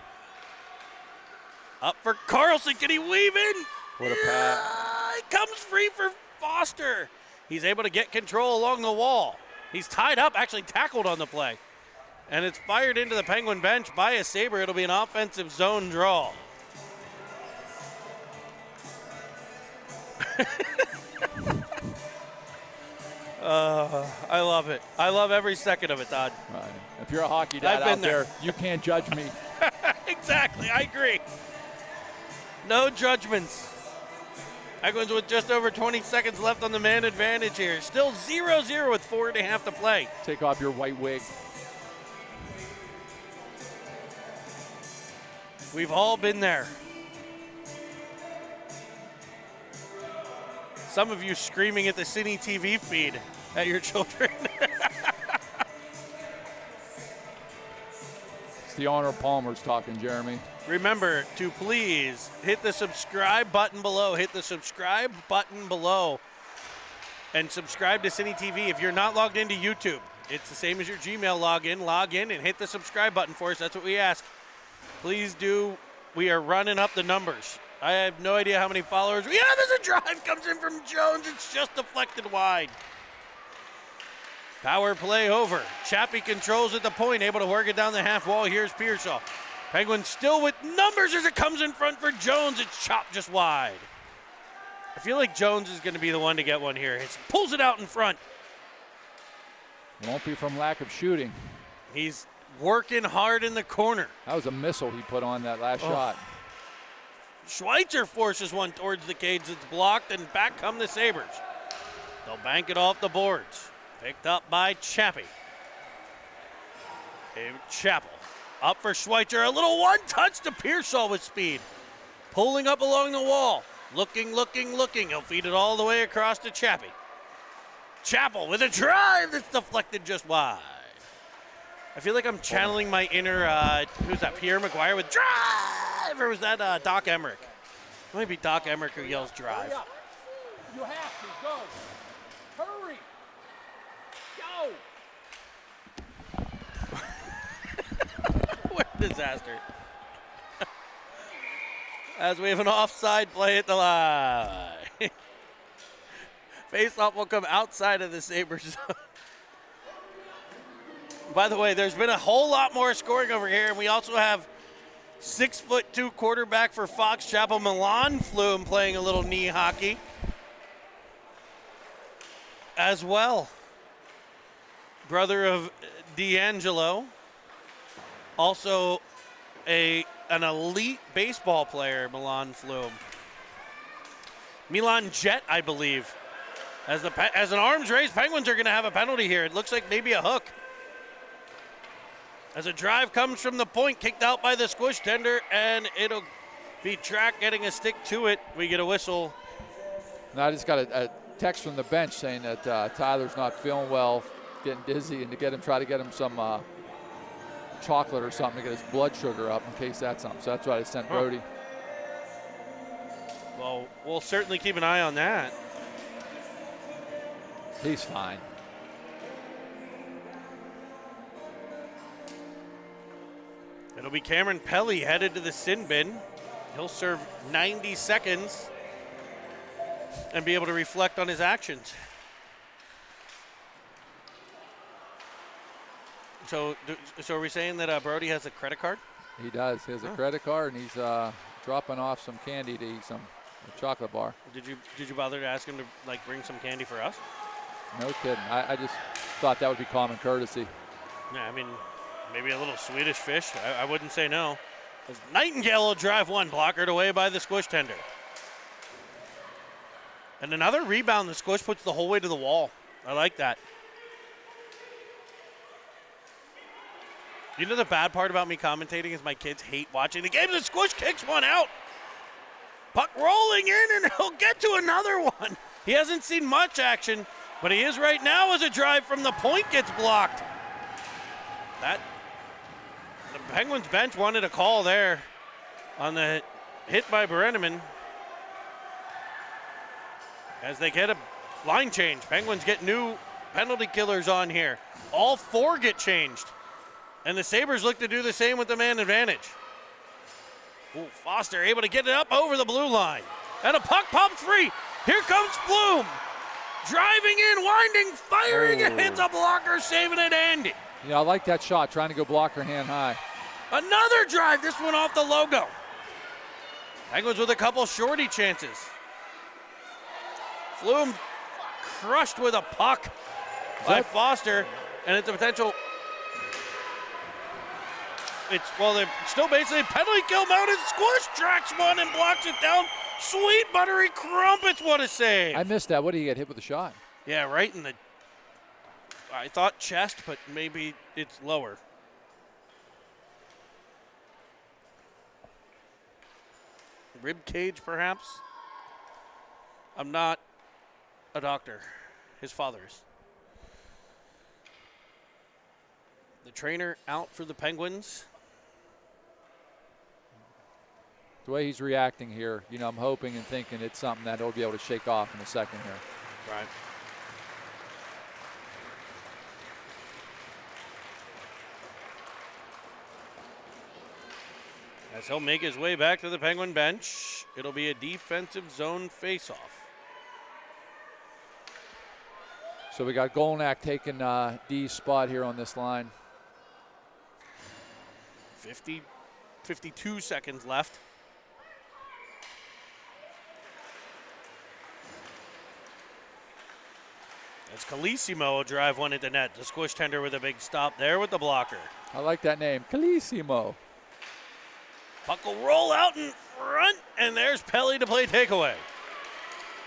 Up for Carlson. Can he weave in? What a pass. It comes free for Foster. He's able to get control along the wall. He's tied up, actually tackled on the play. And it's fired into the Penguin bench by a Sabre. It'll be an offensive zone draw. I love it. I love every second of it, Todd. Right. If you're a hockey dad out there, you can't judge me. Exactly, I agree. No judgments. Penguins with just over 20 seconds left on the man advantage here. Still 0-0 with 4.5 to play. Take off your white wig. We've all been there. Some of you screaming at the Cine TV feed at your children. It's the Honor Palmer's talking, Jeremy. Remember to please hit the subscribe button below. Hit the subscribe button below. And subscribe to Cine TV. If you're not logged into YouTube, it's the same as your Gmail login. Log in and hit the subscribe button for us. That's what we ask. Please do. We are running up the numbers. I have no idea how many followers. Yeah, there's a drive comes in from Jones. It's just deflected wide. Power play over. Chappie controls at the point, able to work it down the half wall. Here's Pearsall. Penguins still with numbers as it comes in front for Jones. It's chopped just wide. I feel like Jones is going to be the one to get one here. He pulls it out in front. Won't be from lack of shooting. He's working hard in the corner. That was a missile he put on that last shot. Schweitzer forces one towards the cage. It's blocked, and back come the Sabres. They'll bank it off the boards. Picked up by Chappie. Chappell up for Schweitzer. A little one-touch to Pearsall with speed. Pulling up along the wall. Looking. He'll feed it all the way across to Chappie. Chappell with a drive that's deflected just wide. I feel like I'm channeling my inner, who's that, Pierre McGuire with drive? Or was that Doc Emmerich? It might be Doc Emmerich who yells drive. Hurry up. You have to go. Hurry. disaster. As we have an offside play at the line. Face-off will come outside of the Sabres zone. By the way, there's been a whole lot more scoring over here, and we also have 6'2" quarterback for Fox Chapel, Milan Flume, playing a little knee hockey as well. Brother of D'Angelo, also an elite baseball player, Milan Flume. Milan Jet, I believe. As an arms race, Penguins are going to have a penalty here. It looks like maybe a hook. As a drive comes from the point, kicked out by the squish tender, and it'll be tracked, getting a stick to it. We get a whistle. Now I just got a text from the bench saying that Tyler's not feeling well, getting dizzy, and to try to get him some chocolate or something to get his blood sugar up in case that's something. So that's why I sent Brody. Well, we'll certainly keep an eye on that. He's fine. It'll be Cameron Pelly headed to the sin bin. He'll serve 90 seconds and be able to reflect on his actions. So are we saying that Brody has a credit card? He does. He has a credit card, and he's dropping off some candy to eat, a chocolate bar. Did you bother to ask him to bring some candy for us? No kidding. I just thought that would be common courtesy. Yeah, I mean, maybe a little Swedish fish. I wouldn't say no. As Nightingale will drive one, blockered away by the squish tender. And another rebound, the squish puts the whole way to the wall. I like that. You know the bad part about me commentating is my kids hate watching the game. The squish kicks one out. Puck rolling in, and he'll get to another one. He hasn't seen much action, but he is right now as a drive from the point gets blocked. The Penguins bench wanted a call there on the hit by Brenneman. As they get a line change, Penguins get new penalty killers on here. All four get changed. And the Sabres look to do the same with the man advantage. Ooh, Foster able to get it up over the blue line. And a puck pops free. Here comes Flume. Driving in, winding, firing, and hits a blocker, saving it, Andy. Yeah, I like that shot, trying to go blocker hand high. Another drive, this one off the logo. Penguins with a couple shorty chances. Flume crushed with a puck by Foster, and it's a potential. They're still basically penalty kill mounted. Squish tracks one and blocks it down. Sweet buttery crumpets, what a save. I missed that. What did he get hit with a shot? Yeah, right in the, I thought chest, but maybe it's lower. Rib cage, perhaps? I'm not a doctor. His father is. The trainer out for the Penguins. The way he's reacting here, I'm hoping and thinking it's something that he'll be able to shake off in a second here. Right. As he'll make his way back to the Penguin bench, it'll be a defensive zone faceoff. So we got Golnak taking D's spot here on this line. 52 seconds left. As Calissimo will drive one at the net. The squish tender with a big stop there with the blocker. I like that name, Calissimo. Puck will roll out in front, and there's Pelly to play takeaway.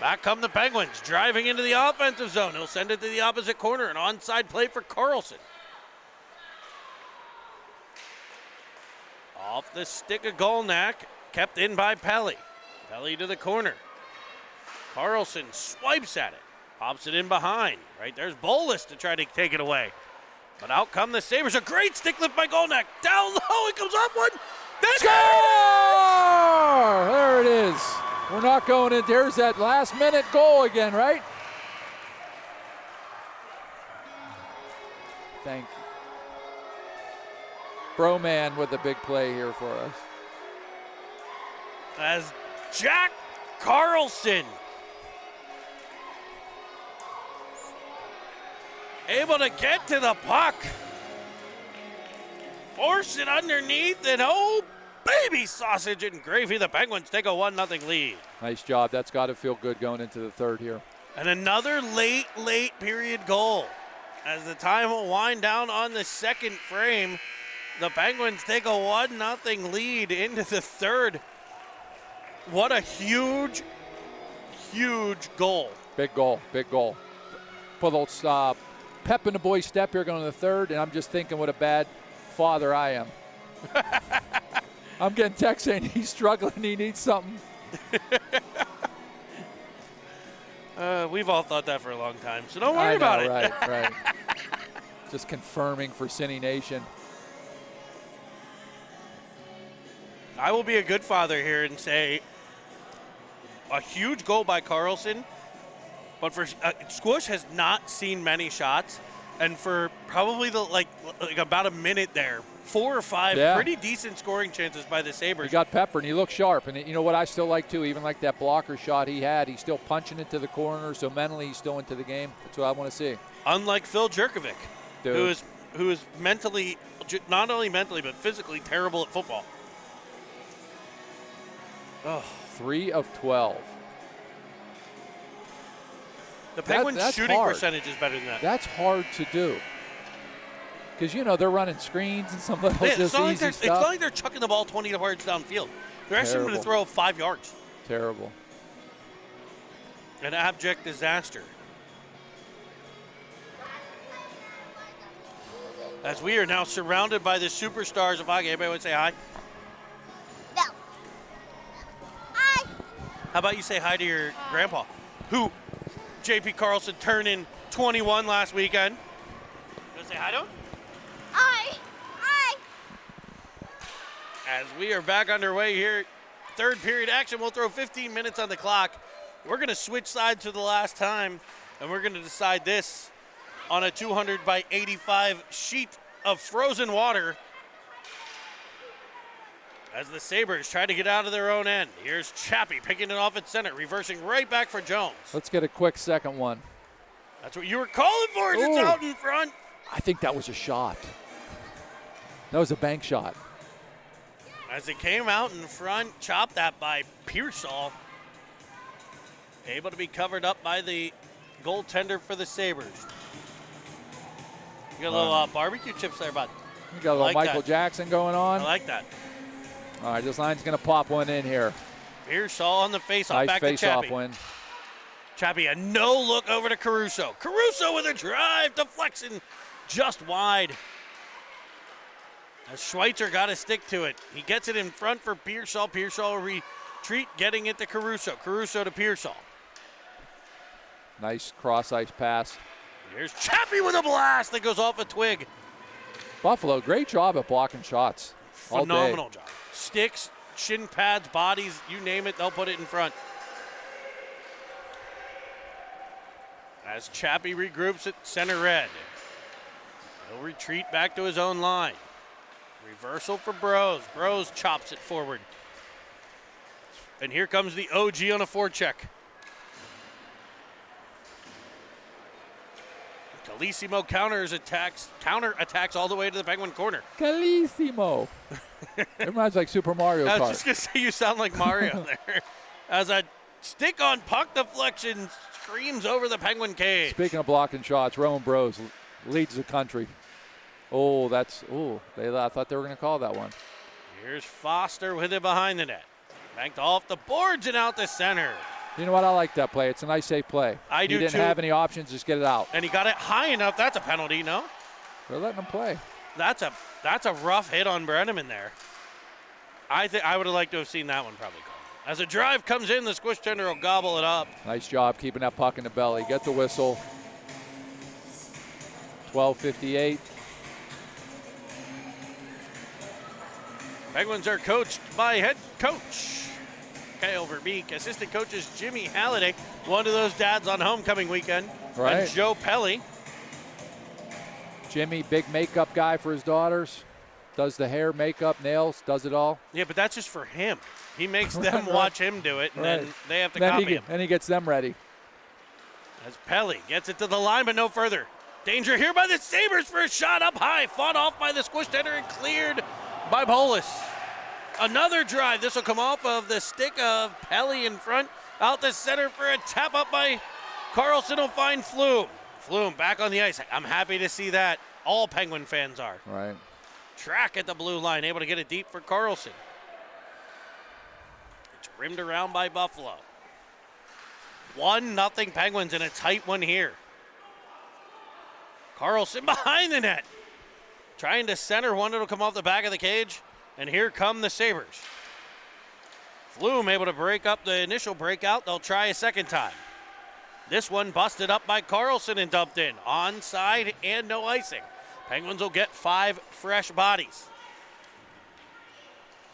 Back come the Penguins, driving into the offensive zone. He'll send it to the opposite corner, an onside play for Carlson. Off the stick of Golnak, kept in by Pelly. Pelly to the corner. Carlson swipes at it, pops it in behind. Right there's Bolus to try to take it away. But out come the Sabres. A great stick lift by Golnak. Down low, it comes off one. Score! There it is. We're not going in. There's that last minute goal again, right? Thank you. Bro-man with a big play here for us. As Jack Carlson able to get to the puck. Force it underneath, and oh, baby sausage and gravy. The Penguins take a 1-0 lead. Nice job. That's got to feel good going into the third here. And another late period goal. As the time will wind down on the second frame, the Penguins take a 1-0 lead into the third. What a huge goal. Big goal. Put a little pep in the boy's step here going to the third, and I'm just thinking what a bad father I am. I'm getting text saying he's struggling, he needs something. We've all thought that for a long time, so don't worry about it. Right. Just confirming for Cine Nation. I will be a good father here and say a huge goal by Carlson, but for Squish has not seen many shots, and for probably like about a minute there, 4 or 5 pretty decent scoring chances by the Sabres. He got peppered, and he looked sharp. And you know what I still like, too? Even like that blocker shot he had, he's still punching into the corner, so mentally he's still into the game. That's what I want to see. Unlike Phil Jerkovic, who is mentally, not only mentally, but physically terrible at football. Oh. 3 of 12. The Penguins' shooting percentage is better than that. That's hard to do. Because, they're running screens and some of those it's not easy It's not like they're chucking the ball 20 yards downfield. They're asking them to throw 5 yards. Terrible. An abject disaster. As we are now surrounded by the superstars of hockey. Everybody would say hi? No. Hi. How about you say hi to your grandpa, who J.P. Carlson turned in 21 last weekend? You want to say hi to him? Hi. As we are back underway here, third period action, we'll throw 15 minutes on the clock. We're going to switch sides for the last time, and we're going to decide this on a 200 by 85 sheet of frozen water as the Sabres try to get out of their own end. Here's Chappie picking it off at center, reversing right back for Jones. Let's get a quick second one. That's what you were calling for, as it's out in front. I think that was a shot. That was a bank shot. As it came out in front, chopped that by Pearsall. Able to be covered up by the goaltender for the Sabres. You got a little barbecue chips there, bud. You got a little Michael Jackson going on. I like that. All right, this line's going to pop one in here. Pearsall on the faceoff. Nice Back to Chappie. Face-off win. Chappie, a no look over to Caruso. Caruso with a drive, deflection just wide. As Schweitzer got to stick to it. He gets it in front for Pearsall. Pearsall retreat, getting it to Caruso. Caruso to Pearsall. Nice cross-ice pass. Here's Chappie with a blast that goes off a twig. Buffalo, great job at blocking shots. Phenomenal job. Sticks, shin pads, bodies, you name it, they'll put it in front. As Chappie regroups at center red. He'll retreat back to his own line. Reversal for Bros. Bros chops it forward. And here comes the OG on a forecheck. Calissimo counter attacks all the way to the Penguin corner. Calissimo. It reminds like Super Mario Kart. I was just going to say you sound like Mario there. As a stick-on puck deflection screams over the Penguin cage. Speaking of blocking shots, Rowan Bros leads the country. I thought they were going to call that one. Here's Foster with it behind the net. Banked off the boards and out the center. You know what? I like that play. It's a nice, safe play. I do, too. He didn't have any options. Just get it out. And he got it high enough. That's a penalty, no? They're letting him play. That's a rough hit on Brenneman there. I think I would have liked to have seen that one probably called. As a drive comes in, the squish tender will gobble it up. Nice job keeping that puck in the belly. Get the whistle. 12:58. Penguins are coached by head coach Kyle Verbeek, assistant coaches Jimmy Halliday, one of those dads on homecoming weekend, right. And Joe Pelly. Jimmy, big makeup guy for his daughters. Does the hair, makeup, nails, does it all. Yeah, but that's just for him. He makes them watch him do it, and then they have to copy him. And he gets them ready. As Pelly gets it to the line, but no further. Danger here by the Sabres for a shot up high. Fought off by the squish tender and cleared by Bolus. Another drive. This will come off of the stick of Pelly in front. Out the center for a tap up by Carlson will find Flume. Flume back on the ice. I'm happy to see that. All Penguin fans are. Right. Track at the blue line, able to get it deep for Carlson. It's rimmed around by Buffalo. 1-0 Penguins in a tight one here. Carlson behind the net. Trying to center one, it'll come off the back of the cage. And here come the Sabres. Flume able to break up the initial breakout. They'll try a second time. This one busted up by Carlson and dumped in. Onside and no icing. Penguins will get 5 fresh bodies.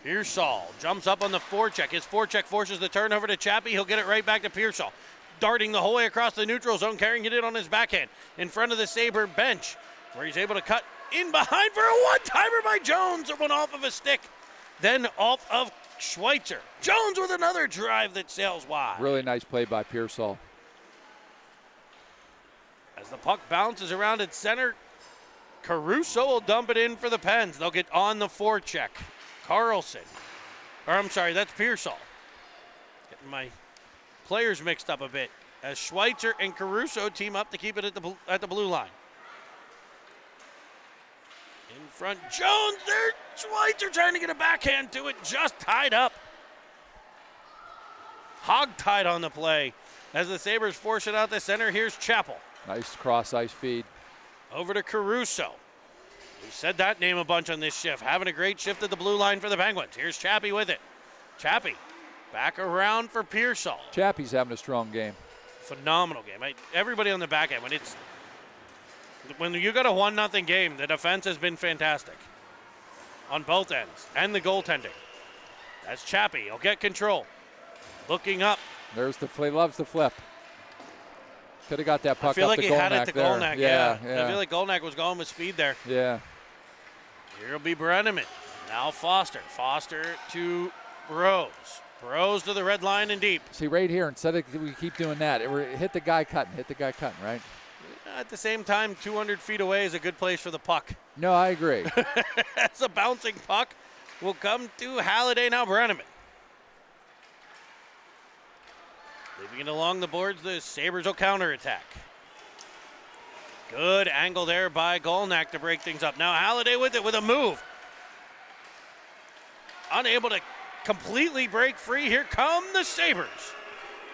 Pearsall jumps up on the forecheck. His forecheck forces the turnover to Chappie. He'll get it right back to Pearsall. Darting the whole way across the neutral zone, carrying it in on his backhand. In front of the Sabre bench, where he's able to cut in behind for a one-timer by Jones. It went off of a stick, then off of Schweitzer. Jones with another drive that sails wide. Really nice play by Pearsall. As the puck bounces around at center, Caruso will dump it in for the Pens. They'll get on the forecheck. Carlson, or I'm sorry, that's Pearsall. Getting my players mixed up a bit as Schweitzer and Caruso team up to keep it at the blue line. In front, Jones there. Schweitzer trying to get a backhand to it, just tied up. Hog-tied on the play as the Sabres force it out the center. Here's Chappell. Nice cross-ice feed. Over to Caruso. We've said that name a bunch on this shift. Having a great shift at the blue line for the Penguins. Here's Chappie with it. Chappie back around for Pearsall. Chappie's having a strong game. Phenomenal game. Everybody on the back end. When you got a 1-0 game, the defense has been fantastic on both ends, and the goaltending. That's Chappie. He'll get control. Looking up. There's the flip. Loves the flip. Could have got that puck up to Golnack. I feel like he had it to Golnack. Yeah. I feel like Golnack was going with speed there. Yeah. Here'll be Brenneman. Now Foster. Foster to Rose. Rose to the red line and deep. See, right here, instead of we keep doing that, hit the guy cutting, right? At the same time, 200 feet away is a good place for the puck. No, I agree. As a bouncing puck will come to Halliday, now Brenneman. Leaving it along the boards, the Sabres will counterattack. Good angle there by Golnack to break things up. Now Halliday with it with a move. Unable to completely break free. Here come the Sabres.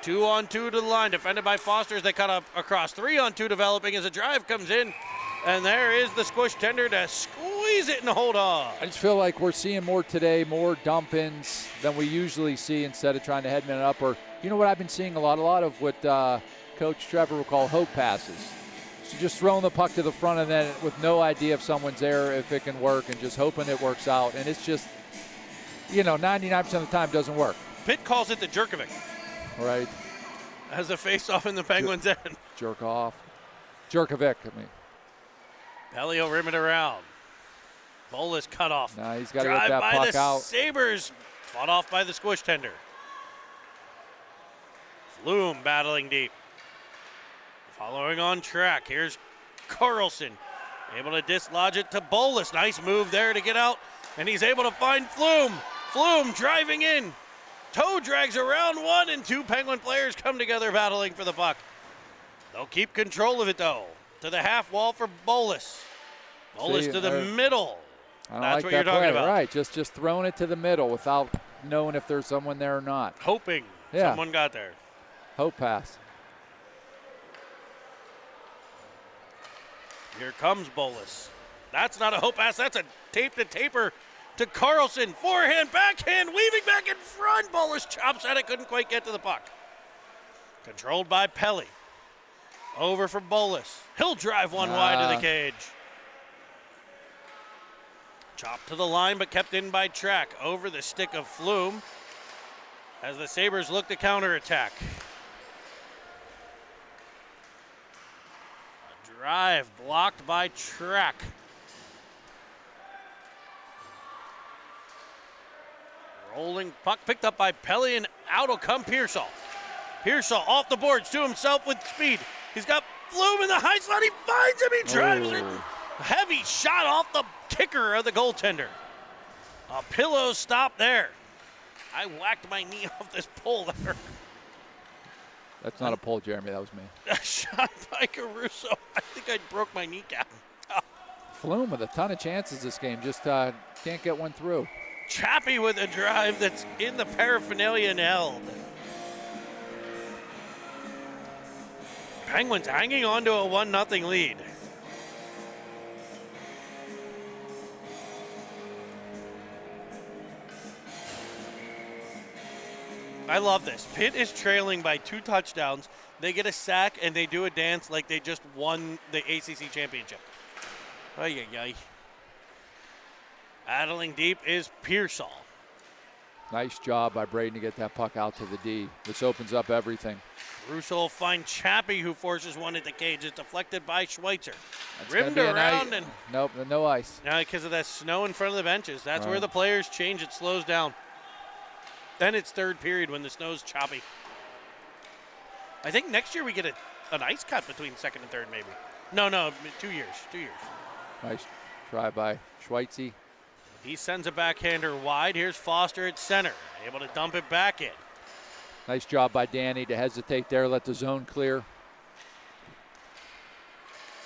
2-on-2 to the line, defended by Foster as they cut up across. 3-on-2 developing as a drive comes in. And there is the squish tender to squeeze it and hold on. I just feel like we're seeing more today, more dump-ins than we usually see instead of trying to headman it up. Or, you know what I've been seeing a lot of what Coach Trevor will call hope passes. So just throwing the puck to the front and then with no idea if someone's there, if it can work, and just hoping it works out. And it's just, 99% of the time doesn't work. Pitt calls it the Jerkovic. Right. As a face-off in the Penguins' end. Jerk off. Jerkovic, Pelly will rim it around. Bolus cut off. Nah, he's got to get that puck out. Drive by the Sabres. Fought off by the squish tender. Flume battling deep. Following on track. Here's Carlson. Able to dislodge it to Bolus. Nice move there to get out. And he's able to find Flume. Flume driving in. Toe drags around one, and 2 Penguin players come together battling for the puck. They'll keep control of it, though. To the half wall for Bolus. Bolus to the middle. That's what you're talking about. Right, just throwing it to the middle without knowing if there's someone there or not. Hoping someone got there. Hope pass. Here comes Bolus. That's not a hope pass. That's a tape-to-taper to Carlson. Forehand, backhand, weaving back in front. Bolus chops at it, couldn't quite get to the puck. Controlled by Pelly. Over for Bolus. He'll drive one wide to the cage. Chopped to the line, but kept in by Track. Over the stick of Flume as the Sabres look to counterattack. A drive blocked by Track. Rolling puck picked up by Pelly, and out will come Pearsall. Pearsall off the boards to himself with speed. He's got Flume in the high slot. He finds him. He drives it. A heavy shot off the kicker of the goaltender. A pillow stop there. I whacked my knee off this pole there. That's not a pole, Jeremy. That was me. A shot by Caruso. I think I broke my kneecap. Flume with a ton of chances this game. Just can't get one through. Chappie with a drive that's in the paraphernalia and held. Penguins hanging on to a 1-0 lead. I love this. Pitt is trailing by 2 touchdowns. They get a sack and they do a dance like they just won the ACC championship. Ay, ay, ay. Battling deep is Pearsall. Nice job by Braden to get that puck out to the D. This opens up everything. Russo will find Chappie, who forces one at the cage. It's deflected by Schweitzer. That's Rimmed around and nope, no ice. now because of that snow in front of the benches. That's where the players change. It slows down. Then it's third period when the snow's choppy. I think next year we get an ice cut between second and third, maybe. No, 2 years. 2 years. Nice try by Schweitzer. He sends a backhander wide. Here's Foster at center, able to dump it back in. Nice job by Danny to hesitate there, let the zone clear.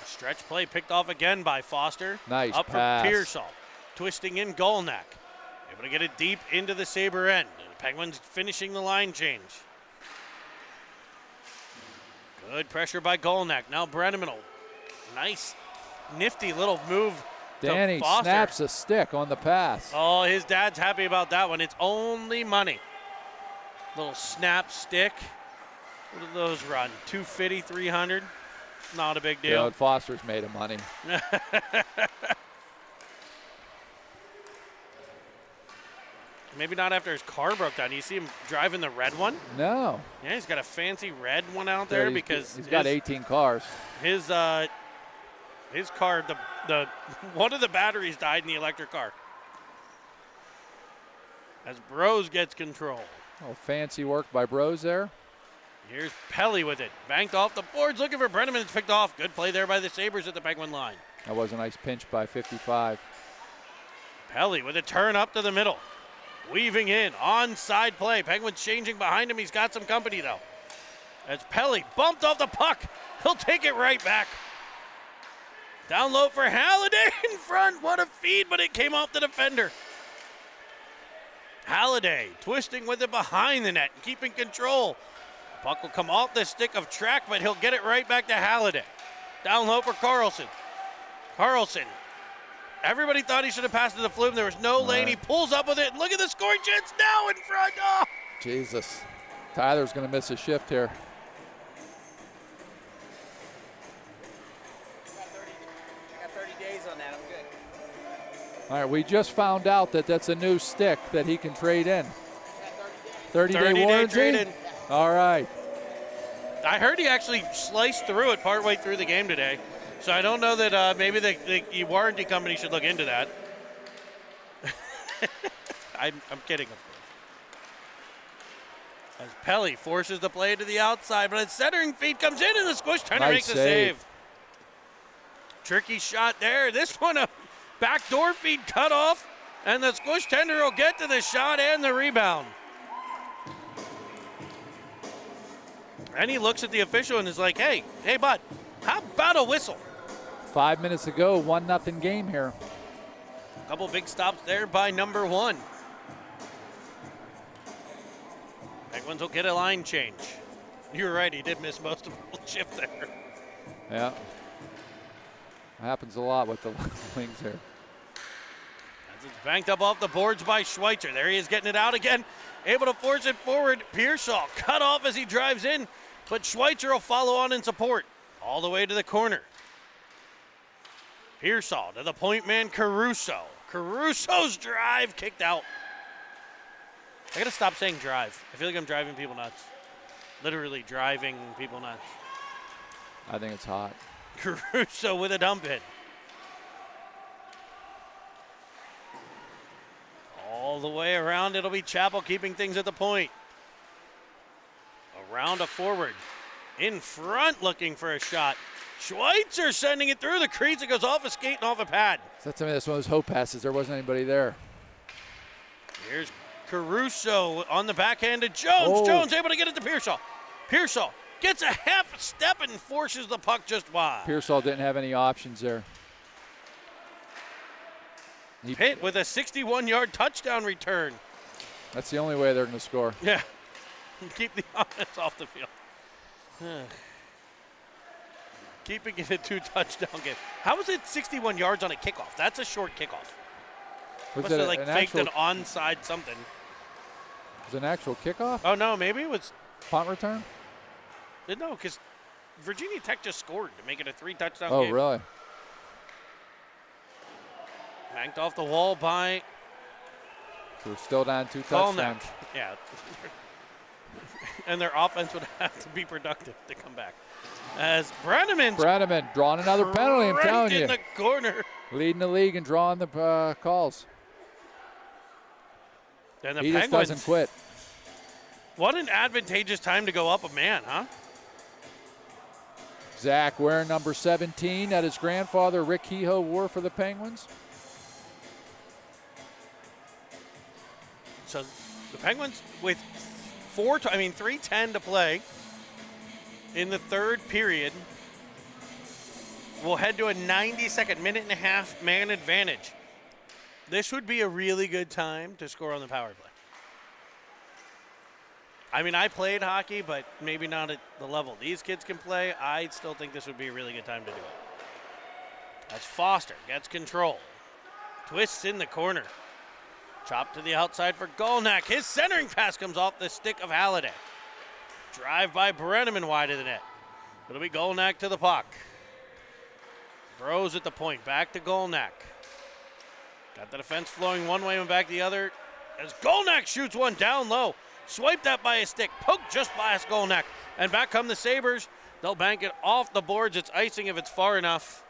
A stretch play picked off again by Foster. Nice up pass. for Pearsall. Twisting in Golnack. Able to get it deep into the Sabre end. The Penguins finishing the line change. Good pressure by Golnack. Now Brenneman. Nice, nifty little move. Danny snaps a stick on the pass. Oh, his dad's happy about that one. It's only money. Little snap stick. What do those run? 250, 300? Not a big deal. Yeah, Foster's made of money. Maybe not after his car broke down. You see him driving the red one? No. Yeah, he's got a fancy red one out there because he's got 18 cars. His car, the one of the batteries died in the electric car. As Bros gets control. Oh, fancy work by Bros there. Here's Pelly with it. Banked off the boards, looking for Brenneman. It's picked off. Good play there by the Sabres at the Penguin line. That was a nice pinch by 55. Pelly with a turn up to the middle. Weaving in, onside play. Penguins changing behind him. He's got some company, though. As Pelly bumped off the puck. He'll take it right back. Down low for Halliday in front. What a feed, but it came off the defender. Halliday twisting with it behind the net, keeping control. Puck will come off the stick of Track, but he'll get it right back to Halliday. Down low for Carlson. Carlson. Everybody thought he should have passed to the Flume. There was no lane. He pulls up with it. Look at the scoring chance now in front. Oh! Jesus. Tyler's going to miss a shift here. I got 30 days on that. I'm good. All right, we just found out that that's a new stick that he can trade in. 30-day warranty? trade-in. All right. I heard he actually sliced through it partway through the game today. So I don't know that maybe the warranty company should look into that. I'm kidding, of course. As Pelly forces the play to the outside, but its centering feed comes in and the squish tender makes a save. Tricky shot there. This one a backdoor feed cut off, and the squish tender will get to the shot and the rebound. And he looks at the official and is like, hey, bud, how about a whistle? 5 minutes ago, 1-0 game here. A couple big stops there by number 1. Penguins will get a line change. You were right, he did miss most of the shift there. Yeah. Happens a lot with the wings here. As it's banked up off the boards by Schweitzer. There he is getting it out again. Able to force it forward. Pearsall cut off as he drives in, but Schweitzer will follow on in support. All the way to the corner. Pearsall to the point man, Caruso. Caruso's drive kicked out. I gotta stop saying drive. I feel like I'm driving people nuts. Literally driving people nuts. I think it's hot. Caruso with a dump in. All the way around, it'll be Chappell keeping things at the point. Around a forward. In front looking for a shot. Schweitzer sending it through the crease. It goes off a skate and off a pad. That's one of those hope passes. There wasn't anybody there. Here's Caruso on the backhand to Jones. Oh. Jones able to get it to Pearsall. Pearsall gets a half step and forces the puck just wide. Pearsall didn't have any options there. Pitt with a 61-yard touchdown return. That's the only way they're going to score. Yeah. Keep the offense off the field. Keeping it a 2-touchdown game. How was it 61 yards on a kickoff? That's a short kickoff. Was Must it have like faked an actual, onside something. was it an actual kickoff? Oh no, maybe it was. Punt return? No, because Virginia Tech just scored to make it a 3-touchdown Oh, game. really? Banked off the wall by So we're still down 2 Golnack. touchdowns. Yeah. And their offense would have to be productive to come back. As Brenneman's Brenneman drawing another penalty, I'm right telling you. in the corner. Leading the league and drawing the calls. And the He just Penguins, doesn't quit. what an advantageous time to go up a man, huh? Zach wearing number 17 that his grandfather Rick Kehoe wore for the Penguins. So the Penguins with 3:10 to play in the third period will head to a 90-second, minute-and-a-half man advantage. This would be a really good time to score on the power play. I mean, I played hockey, but maybe not at the level these kids can play. I still think this would be a really good time to do it. As Foster gets control. Twists in the corner. Chopped to the outside for Golnack. His centering pass comes off the stick of Halliday. Drive by Brenneman wide of the net. It'll be Golnack to the puck. Throws at the point. Back to Golnack. Got the defense flowing one way and back the other. As Golnack shoots one down low. Swiped that by a stick. Poked just past Golnack. And back come the Sabres. They'll bank it off the boards. It's icing if it's far enough.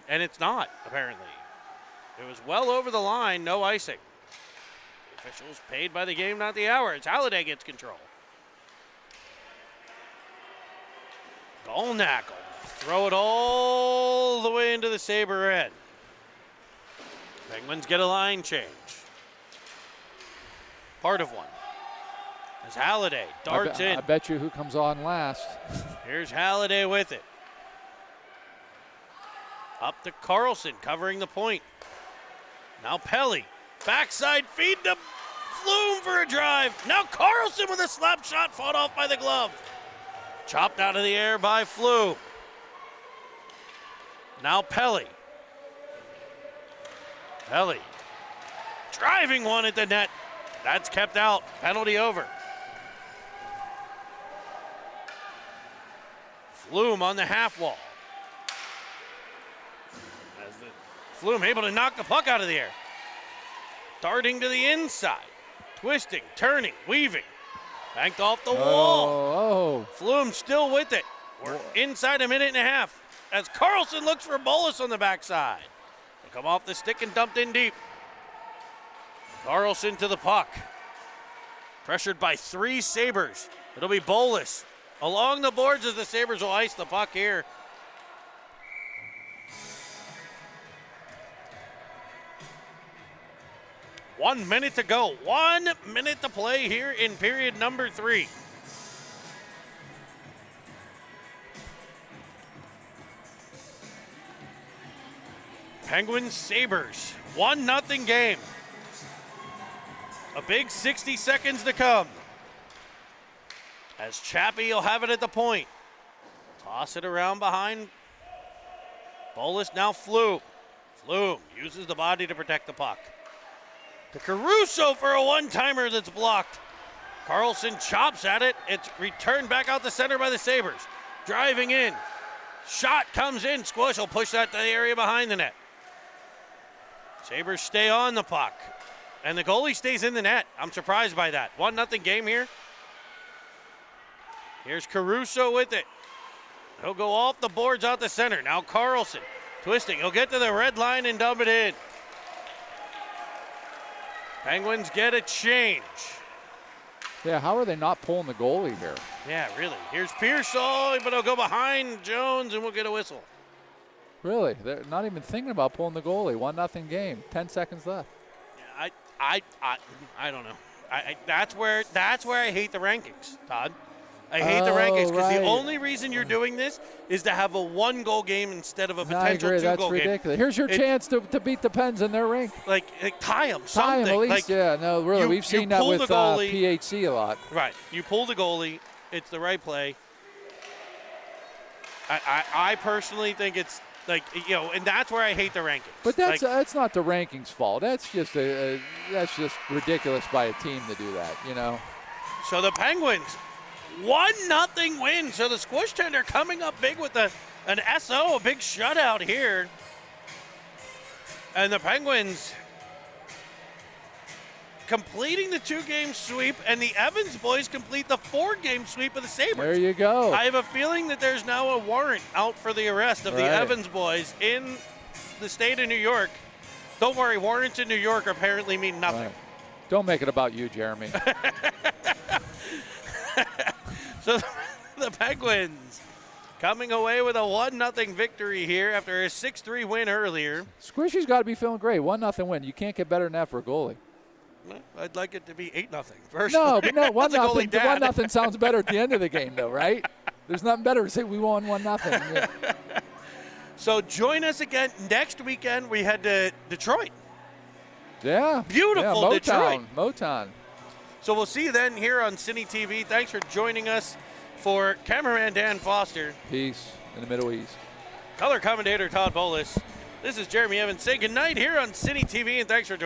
And it's not, apparently. It was well over the line. No icing. The officials paid by the game, not the hour. It's Halliday gets control. Golnack will throw it all the way into the Sabre end. Penguins get a line change. Part of one. As Halliday darts in. I bet you who comes on last. Here's Halliday with it. Up to Carlson, covering the point. Now Pelly. Backside feed to Flume for a drive. Now Carlson with a slap shot fought off by the glove. Chopped out of the air by Flume. Now Pelly. Pelly. Driving one at the net. That's kept out. Penalty over. Flume on the half wall. As the Flume able to knock the puck out of the air. Darting to the inside. Twisting, turning, weaving. Banked off the wall. Oh. Flume still with it. We're inside a minute and a half. As Carlson looks for Bolus on the backside. They come off the stick and dumped in deep. Carlson to the puck. Pressured by 3 Sabres. It'll be Bolus. Along the boards as the Sabres will ice the puck here. One minute to go. 1 minute to play here in period number 3. Penguins Sabres. 1-0 game. A big 60 seconds to come. As Chappie will have it at the point. Toss it around behind. Bolus now Flume. Flume uses the body to protect the puck. To Caruso for a one-timer that's blocked. Carlson chops at it. It's returned back out the center by the Sabres. Driving in. Shot comes in. Squish will push that to the area behind the net. Sabres stay on the puck. And the goalie stays in the net. I'm surprised by that. 1-0 game here. Here's Caruso with it. He'll go off the boards out the center. Now Carlson twisting. He'll get to the red line and dump it in. Penguins get a change. Yeah, how are they not pulling the goalie here? Yeah, really. Here's Pearsall, but he'll go behind Jones, and we'll get a whistle. Really? They're not even thinking about pulling the goalie. 1-0 game. 10 seconds left. I don't know. That's where I hate the rankings, Todd. I hate the rankings because the only reason you're doing this is to have a 1-goal game instead of a potential 2-goal game. That's ridiculous. Here's your chance to beat the Pens in their rink. Like tie them, Tie something. them at least. Like, no, really. We've seen that with PHC a lot. Right. You pull the goalie. It's the right play. I personally think it's like, and that's where I hate the rankings. But that's not the rankings' fault. That's just ridiculous by a team to do that. So the Penguins, 1-0 win. So the Squish Tender coming up big with an SO, a big shutout here. And the Penguins completing the 2-game sweep, and the Evans boys complete the 4-game sweep of the Sabres. There you go. I have a feeling that there's now a warrant out for the arrest of the Evans boys in the state of New York. Don't worry, warrants in New York apparently mean nothing. Right. Don't make it about you, Jeremy. So the Penguins coming away with a 1-0 victory here after a 6-3 win earlier. Squishy's got to be feeling great. 1-0 win. You can't get better than that for a goalie. Well, I'd like it to be 8-0. No, but no, 1-0. 1-0 sounds better at the end of the game, though, right? There's nothing better to say we won 1-0. Yeah. So join us again next weekend. We head to Detroit. Yeah. Beautiful Detroit. Motown. So we'll see you then here on Cine TV. Thanks for joining us. For cameraman Dan Foster. Peace in the Middle East. Color commentator Todd Bowles. This is Jeremy Evans. Say goodnight here on Cine TV, and thanks for joining us.